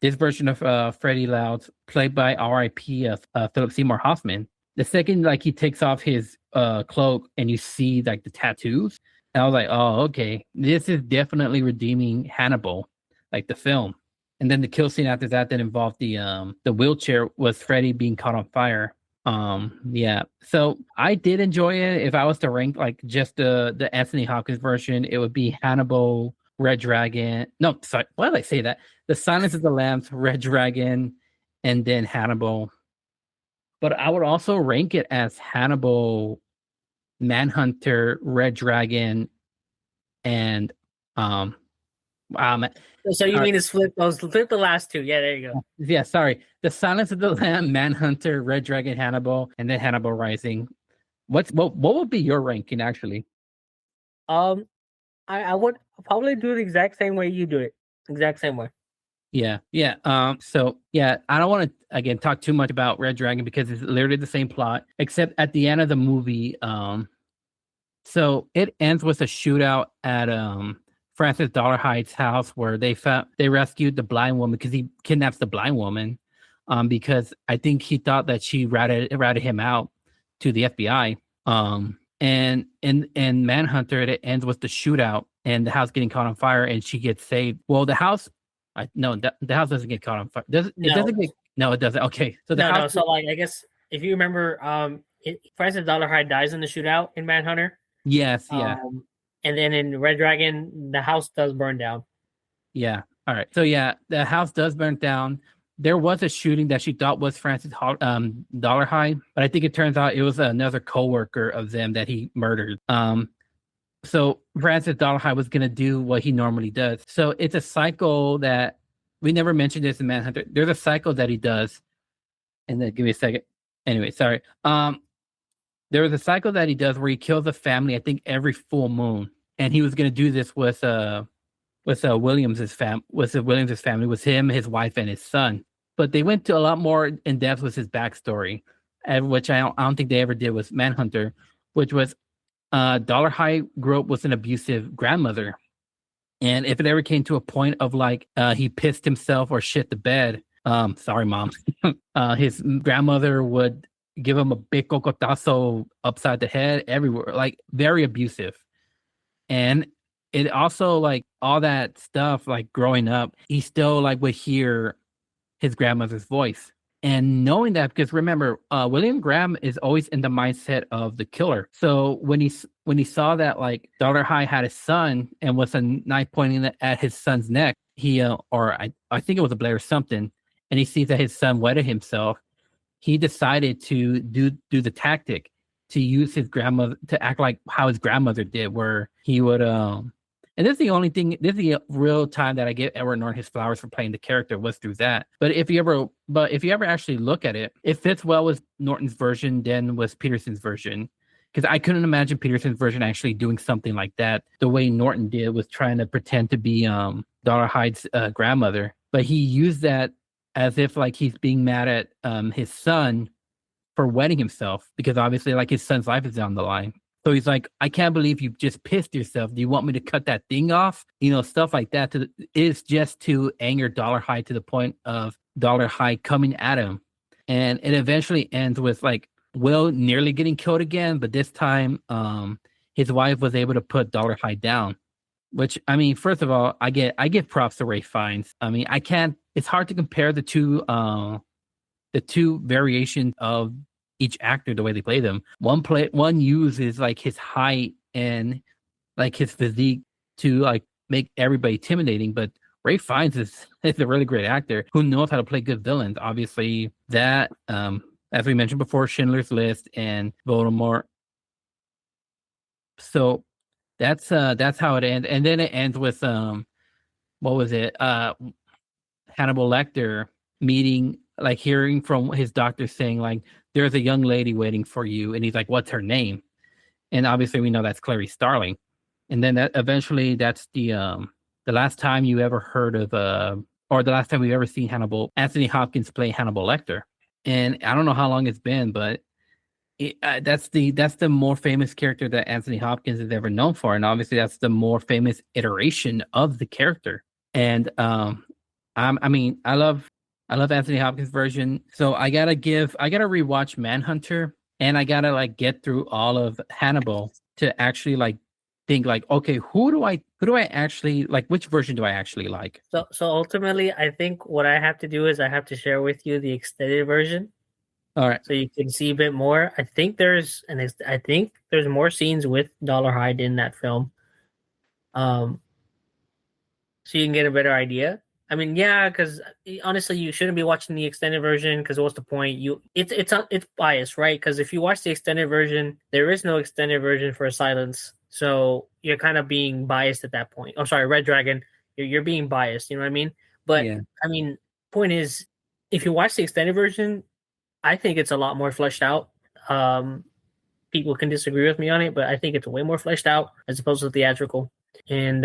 this version of Freddie Loud, played by R.I.P. Philip Seymour Hoffman, the second like he takes off his cloak and you see like the tattoos, and I was like, oh, okay, this is definitely redeeming Hannibal, like the film. And then the kill scene after that involved the wheelchair was Freddy being caught on fire. Yeah. So I did enjoy it. If I was to rank like just the Anthony Hopkins version, it would be Hannibal, Red Dragon. No, sorry, why did I say that? The Silence of the Lambs, Red Dragon, and then Hannibal. But I would also rank it as Hannibal, Manhunter, Red Dragon, and so you mean to flip the last two? Yeah, there you go. Yeah, sorry. The Silence of the Lamb, Manhunter, Red Dragon, Hannibal, and then Hannibal Rising. What would be your ranking actually? I would probably do the exact same way you do it. Exact same way. Yeah. So yeah, I don't want to again talk too much about Red Dragon because it's literally the same plot, except at the end of the movie. So it ends with a shootout at Francis Dollarhide's house where they rescued the blind woman because he kidnaps the blind woman, because I think he thought that she ratted him out to the FBI. And Manhunter, it ends with the shootout and the house getting caught on fire and she gets saved. Well, the house doesn't get caught on fire. It doesn't. Okay, so So like I guess if you remember, Francis Dollarhide dies in the shootout in Manhunter. Yes, yeah. And then in Red Dragon, the house does burn down. Yeah. All right. So yeah, the house does burn down, there was a shooting that she thought was Francis Dollarhide, but I think it turns out it was another coworker of them that he murdered. So Francis Dollarhide was going to do what he normally does. So it's a cycle that we never mentioned this in Manhunter. There's a cycle that he does, and then give me a second. Anyway, sorry. There was a cycle that he does where he kills a family, I think every full moon, and he was going to do this with Williams's family, with him, his wife, and his son. But they went to a lot more in depth with his backstory, which I don't think they ever did with Manhunter, which was Dollarhide grew up with an abusive grandmother. And if it ever came to a point of like he pissed himself or shit the bed, sorry, mom, his grandmother would give him a big cocotazo upside the head everywhere, like very abusive. And it also, like, all that stuff, like growing up, he still like would hear his grandmother's voice. And knowing that, because remember, William Graham is always in the mindset of the killer. So when he saw that like Dollarhide had a son and was a knife pointing at his son's neck, he I think it was a blade or something, and he sees that his son wetted himself. He decided to do the tactic to use his grandmother to act like how his grandmother did, where he would and this is the real time that I give Edward Norton his flowers for playing the character, was through that. But if you ever actually look at it, it fits well with Norton's version than with Peterson's version. Because I couldn't imagine Peterson's version actually doing something like that. The way Norton did was trying to pretend to be Dollarhide's grandmother. But he used that as if like he's being mad at his son for wetting himself, because obviously like his son's life is on the line. So he's like, I can't believe you just pissed yourself. Do you want me to cut that thing off? Stuff like that. Is just to anger Dollarhide to the point of Dollarhide coming at him. And it eventually ends with like Will nearly getting killed again, but this time his wife was able to put Dollarhide down. Which, I mean, first of all, I give props to Ralph Fiennes. I mean, it's hard to compare the two variations of each actor, the way they play them. One uses like his height and like his physique to like make everybody intimidating, but Ralph Fiennes is a really great actor who knows how to play good villains. Obviously, that as we mentioned before, Schindler's List and Voldemort. So that's how it ends, and then it ends with what was it? Hannibal Lecter hearing from his doctor saying like, there's a young lady waiting for you, and he's like, what's her name? And obviously we know that's Clarice Starling. And then that's the last time you ever heard of or the last time we've ever seen Anthony Hopkins play Hannibal Lecter. And I don't know how long it's been, but that's the more famous character that Anthony Hopkins is ever known for, and obviously that's the more famous iteration of the character. And I love Anthony Hopkins' version. So I gotta rewatch Manhunter, and I gotta like get through all of Hannibal to actually like think like, okay, who do I actually like? Which version do I actually like? So ultimately, I think what I have to do is I have to share with you the extended version. All right. So you can see a bit more. I think there's more scenes with Dollarhide in that film. So you can get a better idea. I mean, yeah, because honestly, you shouldn't be watching the extended version, because what's the point? It's biased, right? Because if you watch the extended version, there is no extended version for Silence, so you're kind of being biased at that point. I'm sorry, Red Dragon, you're being biased. You know what I mean? But yeah. I mean, point is, if you watch the extended version, I think it's a lot more fleshed out. People can disagree with me on it, but I think it's way more fleshed out as opposed to theatrical. And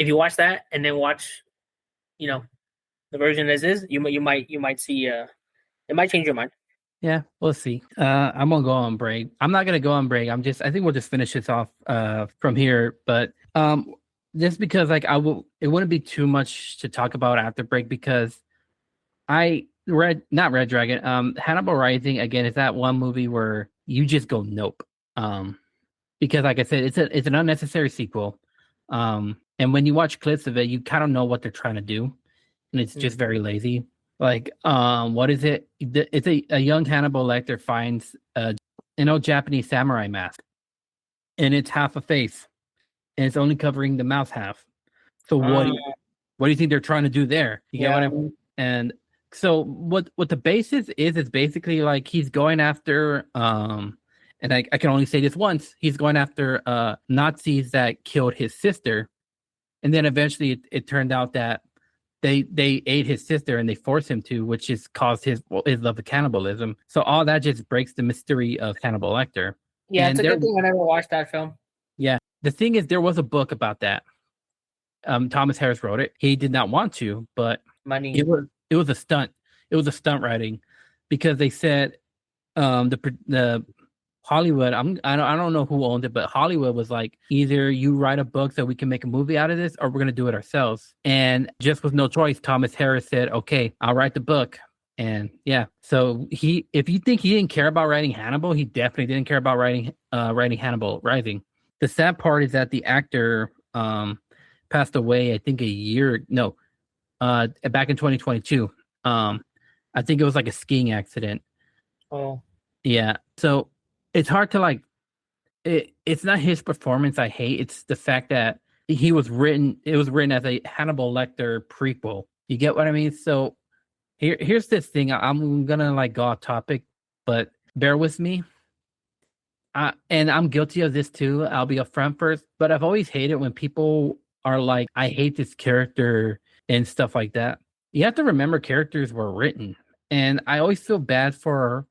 if you watch that and then watch, the version as is, you might see it might change your mind. Yeah, we'll see. I'm gonna go on break. I'm not gonna go on break. I think we'll just finish this off from here. But just because like it wouldn't be too much to talk about after break, because not Red Dragon. Hannibal Rising again is that one movie where you just go nope. Because like I said, it's an unnecessary sequel. And when you watch clips of it, you kind of know what they're trying to do, and it's just very lazy. Like, what is it? It's a young Hannibal Lecter finds an old Japanese samurai mask, and it's half a face, and it's only covering the mouth half. So What do you think they're trying to do there? You get what I mean? And so what the basis is basically like he's going after and I can only say this once, he's going after Nazis that killed his sister. And then eventually it turned out that they ate his sister and they forced him to, which has caused his love of cannibalism. So all that just breaks the mystery of Hannibal Lecter. Yeah, it's a good thing I never watched that film. Yeah. The thing is, there was a book about that. Thomas Harris wrote it. He did not want to, but Money. it was a stunt. It was a stunt writing because they said the Hollywood, I don't know who owned it, but Hollywood was like, either you write a book so we can make a movie out of this, or we're gonna do it ourselves. And just with no choice, Thomas Harris said, "Okay, I'll write the book." And yeah, so if you think he didn't care about writing Hannibal, he definitely didn't care about writing Hannibal Rising. The sad part is that the actor passed away, I think back in 2022. I think it was like a skiing accident. Oh. Yeah. So it's hard to it's not his performance I hate. It's the fact that it was written as a Hannibal Lecter prequel. You get what I mean? So here's this thing. I'm gonna go off topic, but bear with me. And I'm guilty of this too. I'll be upfront first, but I've always hated when people are like, I hate this character and stuff like that. You have to remember characters were written. And I always feel bad for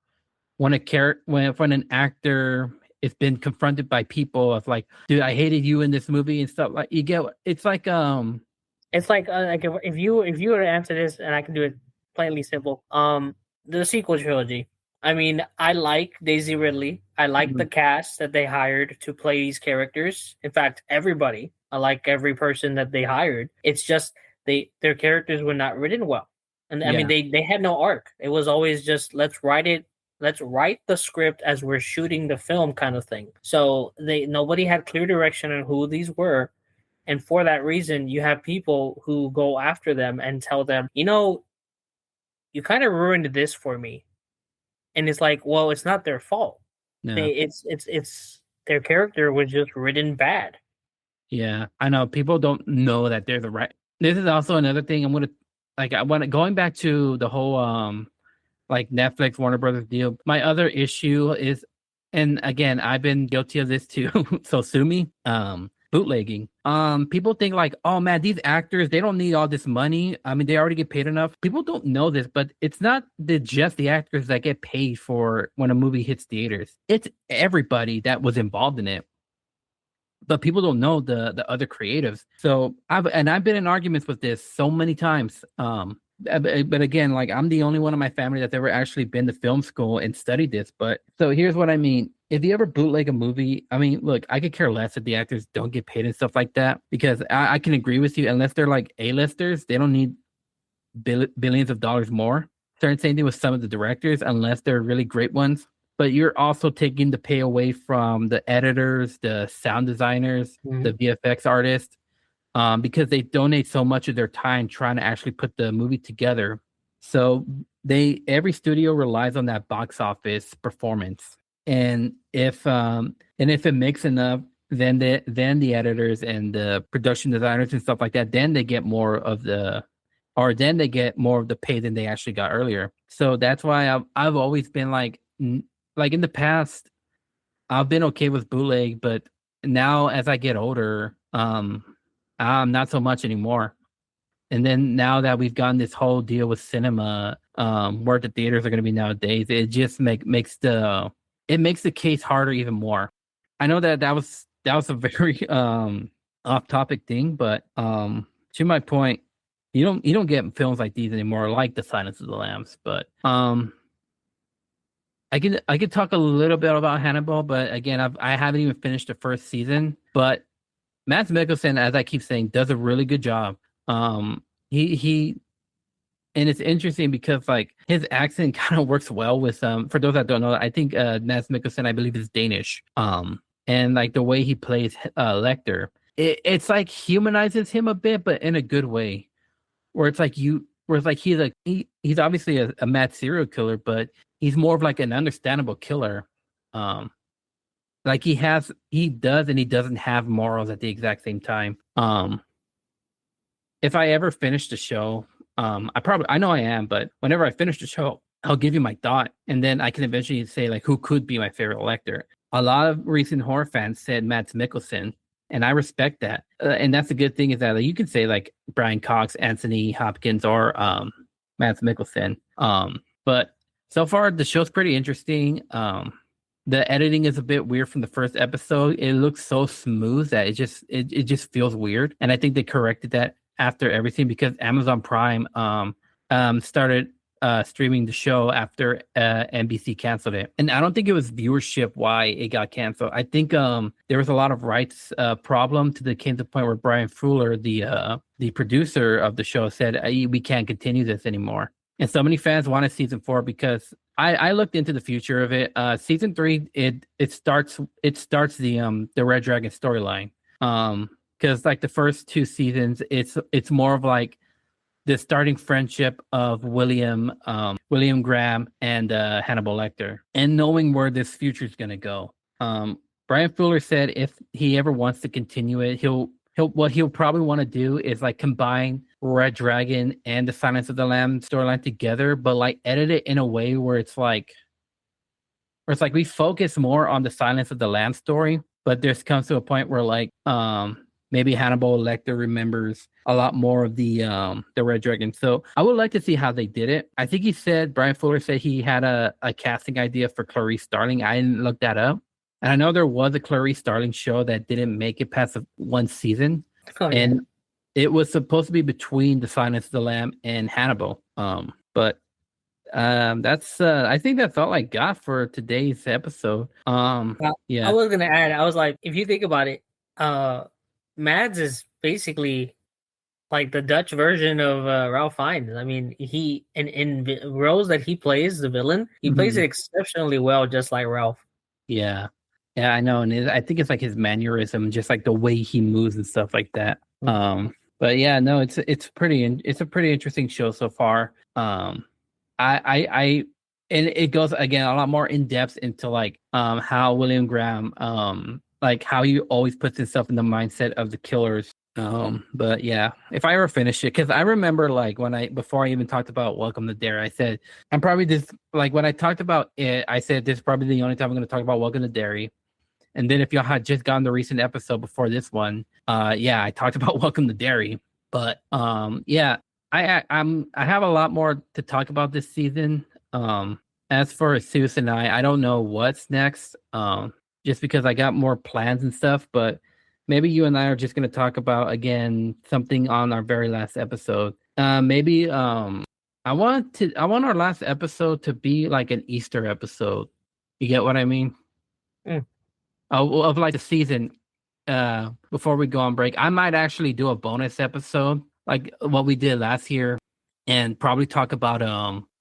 when an actor has been confronted by people of like, dude, I hated you in this movie and stuff. Like, you get, it's like if you were to answer this, and I can do it plainly simple, the sequel trilogy. I mean, I like Daisy Ridley. I like the cast that they hired to play these characters. In fact, everybody. I like every person that they hired. It's just their characters were not written well. And I mean, they had no arc. It was always just, let's write the script as we're shooting the film kind of thing. So nobody had clear direction on who these were. And for that reason, you have people who go after them and tell them, you kind of ruined this for me. And it's like, well, it's not their fault. No. It's their character was just written bad. Yeah, I know. People don't know that they're the right. This is also another thing going back to the whole Netflix Warner Brothers deal. My other issue is, and again, I've been guilty of this too, so sue me. Bootlegging. People think like, oh man, these actors, they don't need all this money. I mean, they already get paid enough. People don't know this, but it's not just the actors that get paid for when a movie hits theaters. It's everybody that was involved in it. But people don't know the other creatives. So I've been in arguments with this so many times. But again, like, I'm the only one in my family that's ever actually been to film school and studied this. But so here's what I mean. If you ever bootleg a movie, I mean, look, I could care less if the actors don't get paid and stuff like that, because I can agree with you. Unless they're like A-listers, they don't need billions of dollars more. Same thing with some of the directors, unless they're really great ones. But you're also taking the pay away from the editors, the sound designers, the VFX artists, because they donate so much of their time trying to actually put the movie together. So every studio relies on that box office performance. And if it makes enough, then the editors and the production designers and stuff like that, then they get more of the pay than they actually got earlier. So that's why I've always been like in the past, I've been okay with bootleg, but now as I get older, I'm not so much anymore. And then now that we've gotten this whole deal with cinema, where the theaters are going to be nowadays, it just makes the case harder even more. I know that was a very off topic thing, but to my point, you don't get films like these anymore, like The Silence of the Lambs. But I could talk a little bit about Hannibal, but again, I haven't even finished the first season. But Mads Mikkelsen, as I keep saying, does a really good job. He and it's interesting because like his accent kind of works well with for those that don't know, I think Mads Mikkelsen, I believe, is Danish. And like the way he plays Lecter, it's like humanizes him a bit, but in a good way. Where it's like he's obviously a mad serial killer, but he's more of like an understandable killer. Like he does and he doesn't have morals at the exact same time. if I ever finish the show, I know I am, but whenever I finish the show, I'll give you my thought, and then I can eventually say like who could be my favorite Lecter. A lot of recent horror fans said Mads Mikkelsen, and I respect that. And that's the good thing is that like, you can say like Brian Cox, Anthony Hopkins, or Mads Mikkelsen. But so far the show's pretty interesting. The editing is a bit weird from the first episode. It looks so smooth that it just feels weird, and I think they corrected that after everything because Amazon Prime started streaming the show after NBC canceled it, and I don't think it was viewership why it got canceled. I think there was a lot of rights problem to the came to the point where Brian Fuller, the producer of the show, said we can't continue this anymore. And so many fans wanted season 4 because I looked into the future of it. Season 3 it starts the Red Dragon storyline. Because like the first 2 seasons, it's more of like the starting friendship of William Graham and Hannibal Lecter, and knowing where this future is gonna go. Brian Fuller said if he ever wants to continue it, what he'll probably want to do is like combine Red Dragon and the Silence of the Lamb storyline together, but like edit it in a way where it's like we focus more on the Silence of the Lamb story, but there's comes to a point where like maybe Hannibal Lecter remembers a lot more of the Red Dragon. So I would like to see how they did it. I think Brian Fuller said he had a casting idea for Clarice Starling. I didn't look that up. And I know there was a Clarice Starling show that didn't make it past one season. Oh, yeah. And it was supposed to be between The Silence of the Lamb and Hannibal. But that's I think that's all I got for today's episode. Yeah. I was gonna add, I was like, if you think about it, Mads is basically like the Dutch version of Ralph Fiennes. I mean, he in roles that he plays the villain, he plays it exceptionally well, just like Ralph. Yeah. Yeah, I know, and I think it's like his mannerism, just like the way he moves and stuff like that. But yeah, no, it's a pretty interesting show so far. And it goes again a lot more in depth into like how William Graham like how he always puts himself in the mindset of the killers. But yeah, if I ever finish it, because I remember like before I even talked about Welcome to Derry, I said I'm probably just like when I talked about it, I said this is probably the only time I'm going to talk about Welcome to Derry. And then if y'all had just gotten the recent episode before this one, I talked about Welcome to Derry. But yeah, I have a lot more to talk about this season. As for Seuss and I don't know what's next. Just because I got more plans and stuff, but maybe you and I are just going to talk about again something on our very last episode. Maybe I want our last episode to be like an Easter episode. You get what I mean? Of like the season. Before we go on break, I might actually do a bonus episode like what we did last year, and probably talk about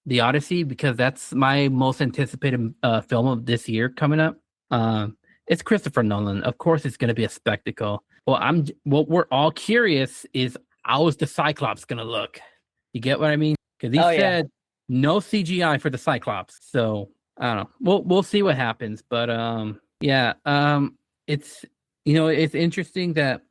the Odyssey, because that's my most anticipated film of this year coming up. It's Christopher Nolan. Of course, it's going to be a spectacle. What we're all curious is how is the Cyclops going to look? You get what I mean? Because he said no CGI for the Cyclops. So I don't know. We'll see what happens. But it's it's interesting that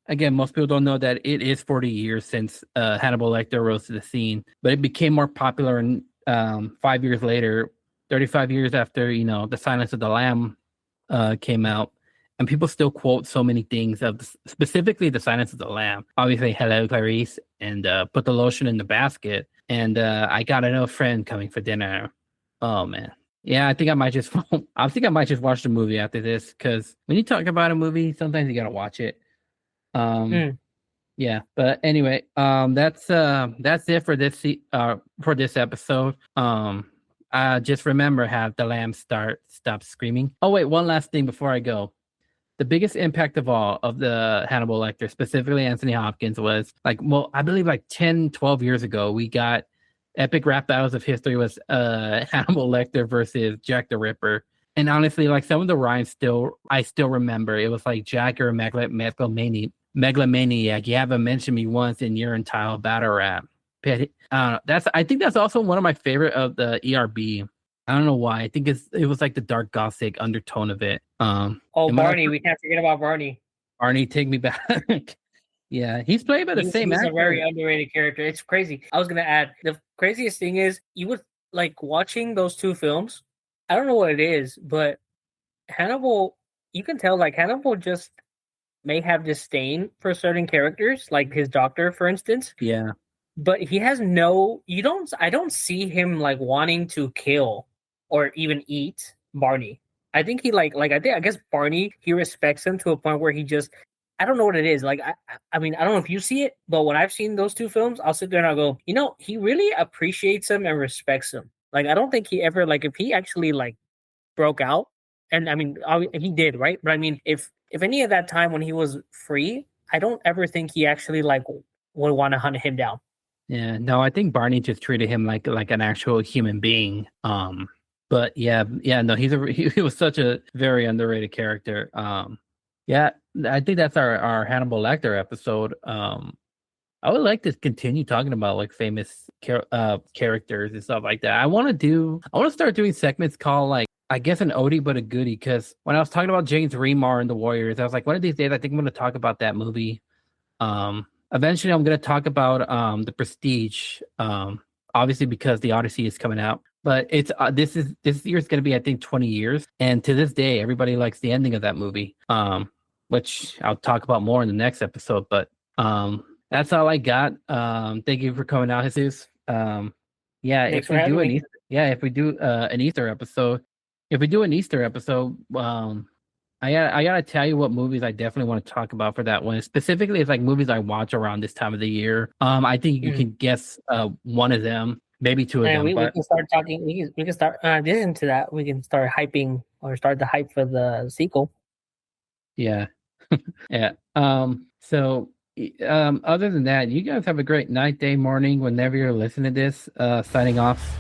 again most people don't know that it is 40 years since Hannibal Lecter rose to the scene, but it became more popular in 5 years later, 35 years after The Silence of the Lamb came out, and people still quote so many things of specifically The Silence of the Lamb. Obviously, hello Clarice, and put the lotion in the basket, and I got an old friend coming for dinner. Oh man, yeah, I think I might just watch the movie after this, because when you talk about a movie, sometimes you gotta watch it. Yeah, but anyway, that's it for this episode. Just remember, have the lamb stop screaming. Oh wait, one last thing before I go. The biggest impact of all of the Hannibal Lecter, specifically Anthony Hopkins, was I believe like 10, 12 years ago, we got epic rap battles of history was Hannibal Lecter versus Jack the Ripper. And honestly, like some of the rhymes I still remember. It was like Jack, you're a megalomaniac. You haven't mentioned me once in your entire battle rap. I think that's also one of my favorite of the ERB. I don't know why. I think it was like the dark gothic undertone of it. Barney, we can't forget about Barney. Barney, take me back. Yeah, he's played by the same He's a very actor. underrated character. It's crazy. I was gonna add the craziest thing is you would like watching those two films. I don't know what it is, but Hannibal, you can tell like Hannibal just may have disdain for certain characters, like his doctor, for instance. Yeah, But he has no. You don't. I don't see him like wanting to kill or even eat Barney. I think he like. I think. I guess Barney. He respects him to a point where he just. I don't know what it is. Like I mean, I don't know if you see it, but when I've seen those two films, I'll sit there and I'll go, he really appreciates him and respects him. Like I don't think he ever like if he actually like broke out, and I mean he did, right? But I mean if any of that time when he was free, I don't ever think he actually like would want to hunt him down. yeah. No, I think Barney just treated him like an actual human being. But yeah, yeah. No, he was such a very underrated character. Yeah, I think that's our Hannibal Lecter episode. I would like to continue talking about like famous characters and stuff like that. I want to start doing segments called like I guess an oldie but a goodie because when I was talking about James Remar and the Warriors, I was like, one of these days I think I'm going to talk about that movie. Eventually I'm going to talk about The Prestige. Obviously because The Odyssey is coming out, but it's this year's going to be I think 20 years, and to this day everybody likes the ending of that movie. Which I'll talk about more in the next episode, but that's all I got. Thank you for coming out, Jesus. Yeah, Thanks for having me. if we do an Easter episode, I gotta tell you what movies I definitely want to talk about for that one. Specifically, it's like movies I watch around this time of the year. I think you can guess one of them, maybe two of them. We can start talking. We can start addition to that. We can start hyping or start the hype for the sequel. Yeah, yeah. So other than that, you guys have a great night, day, morning, whenever you're listening to this. Signing off.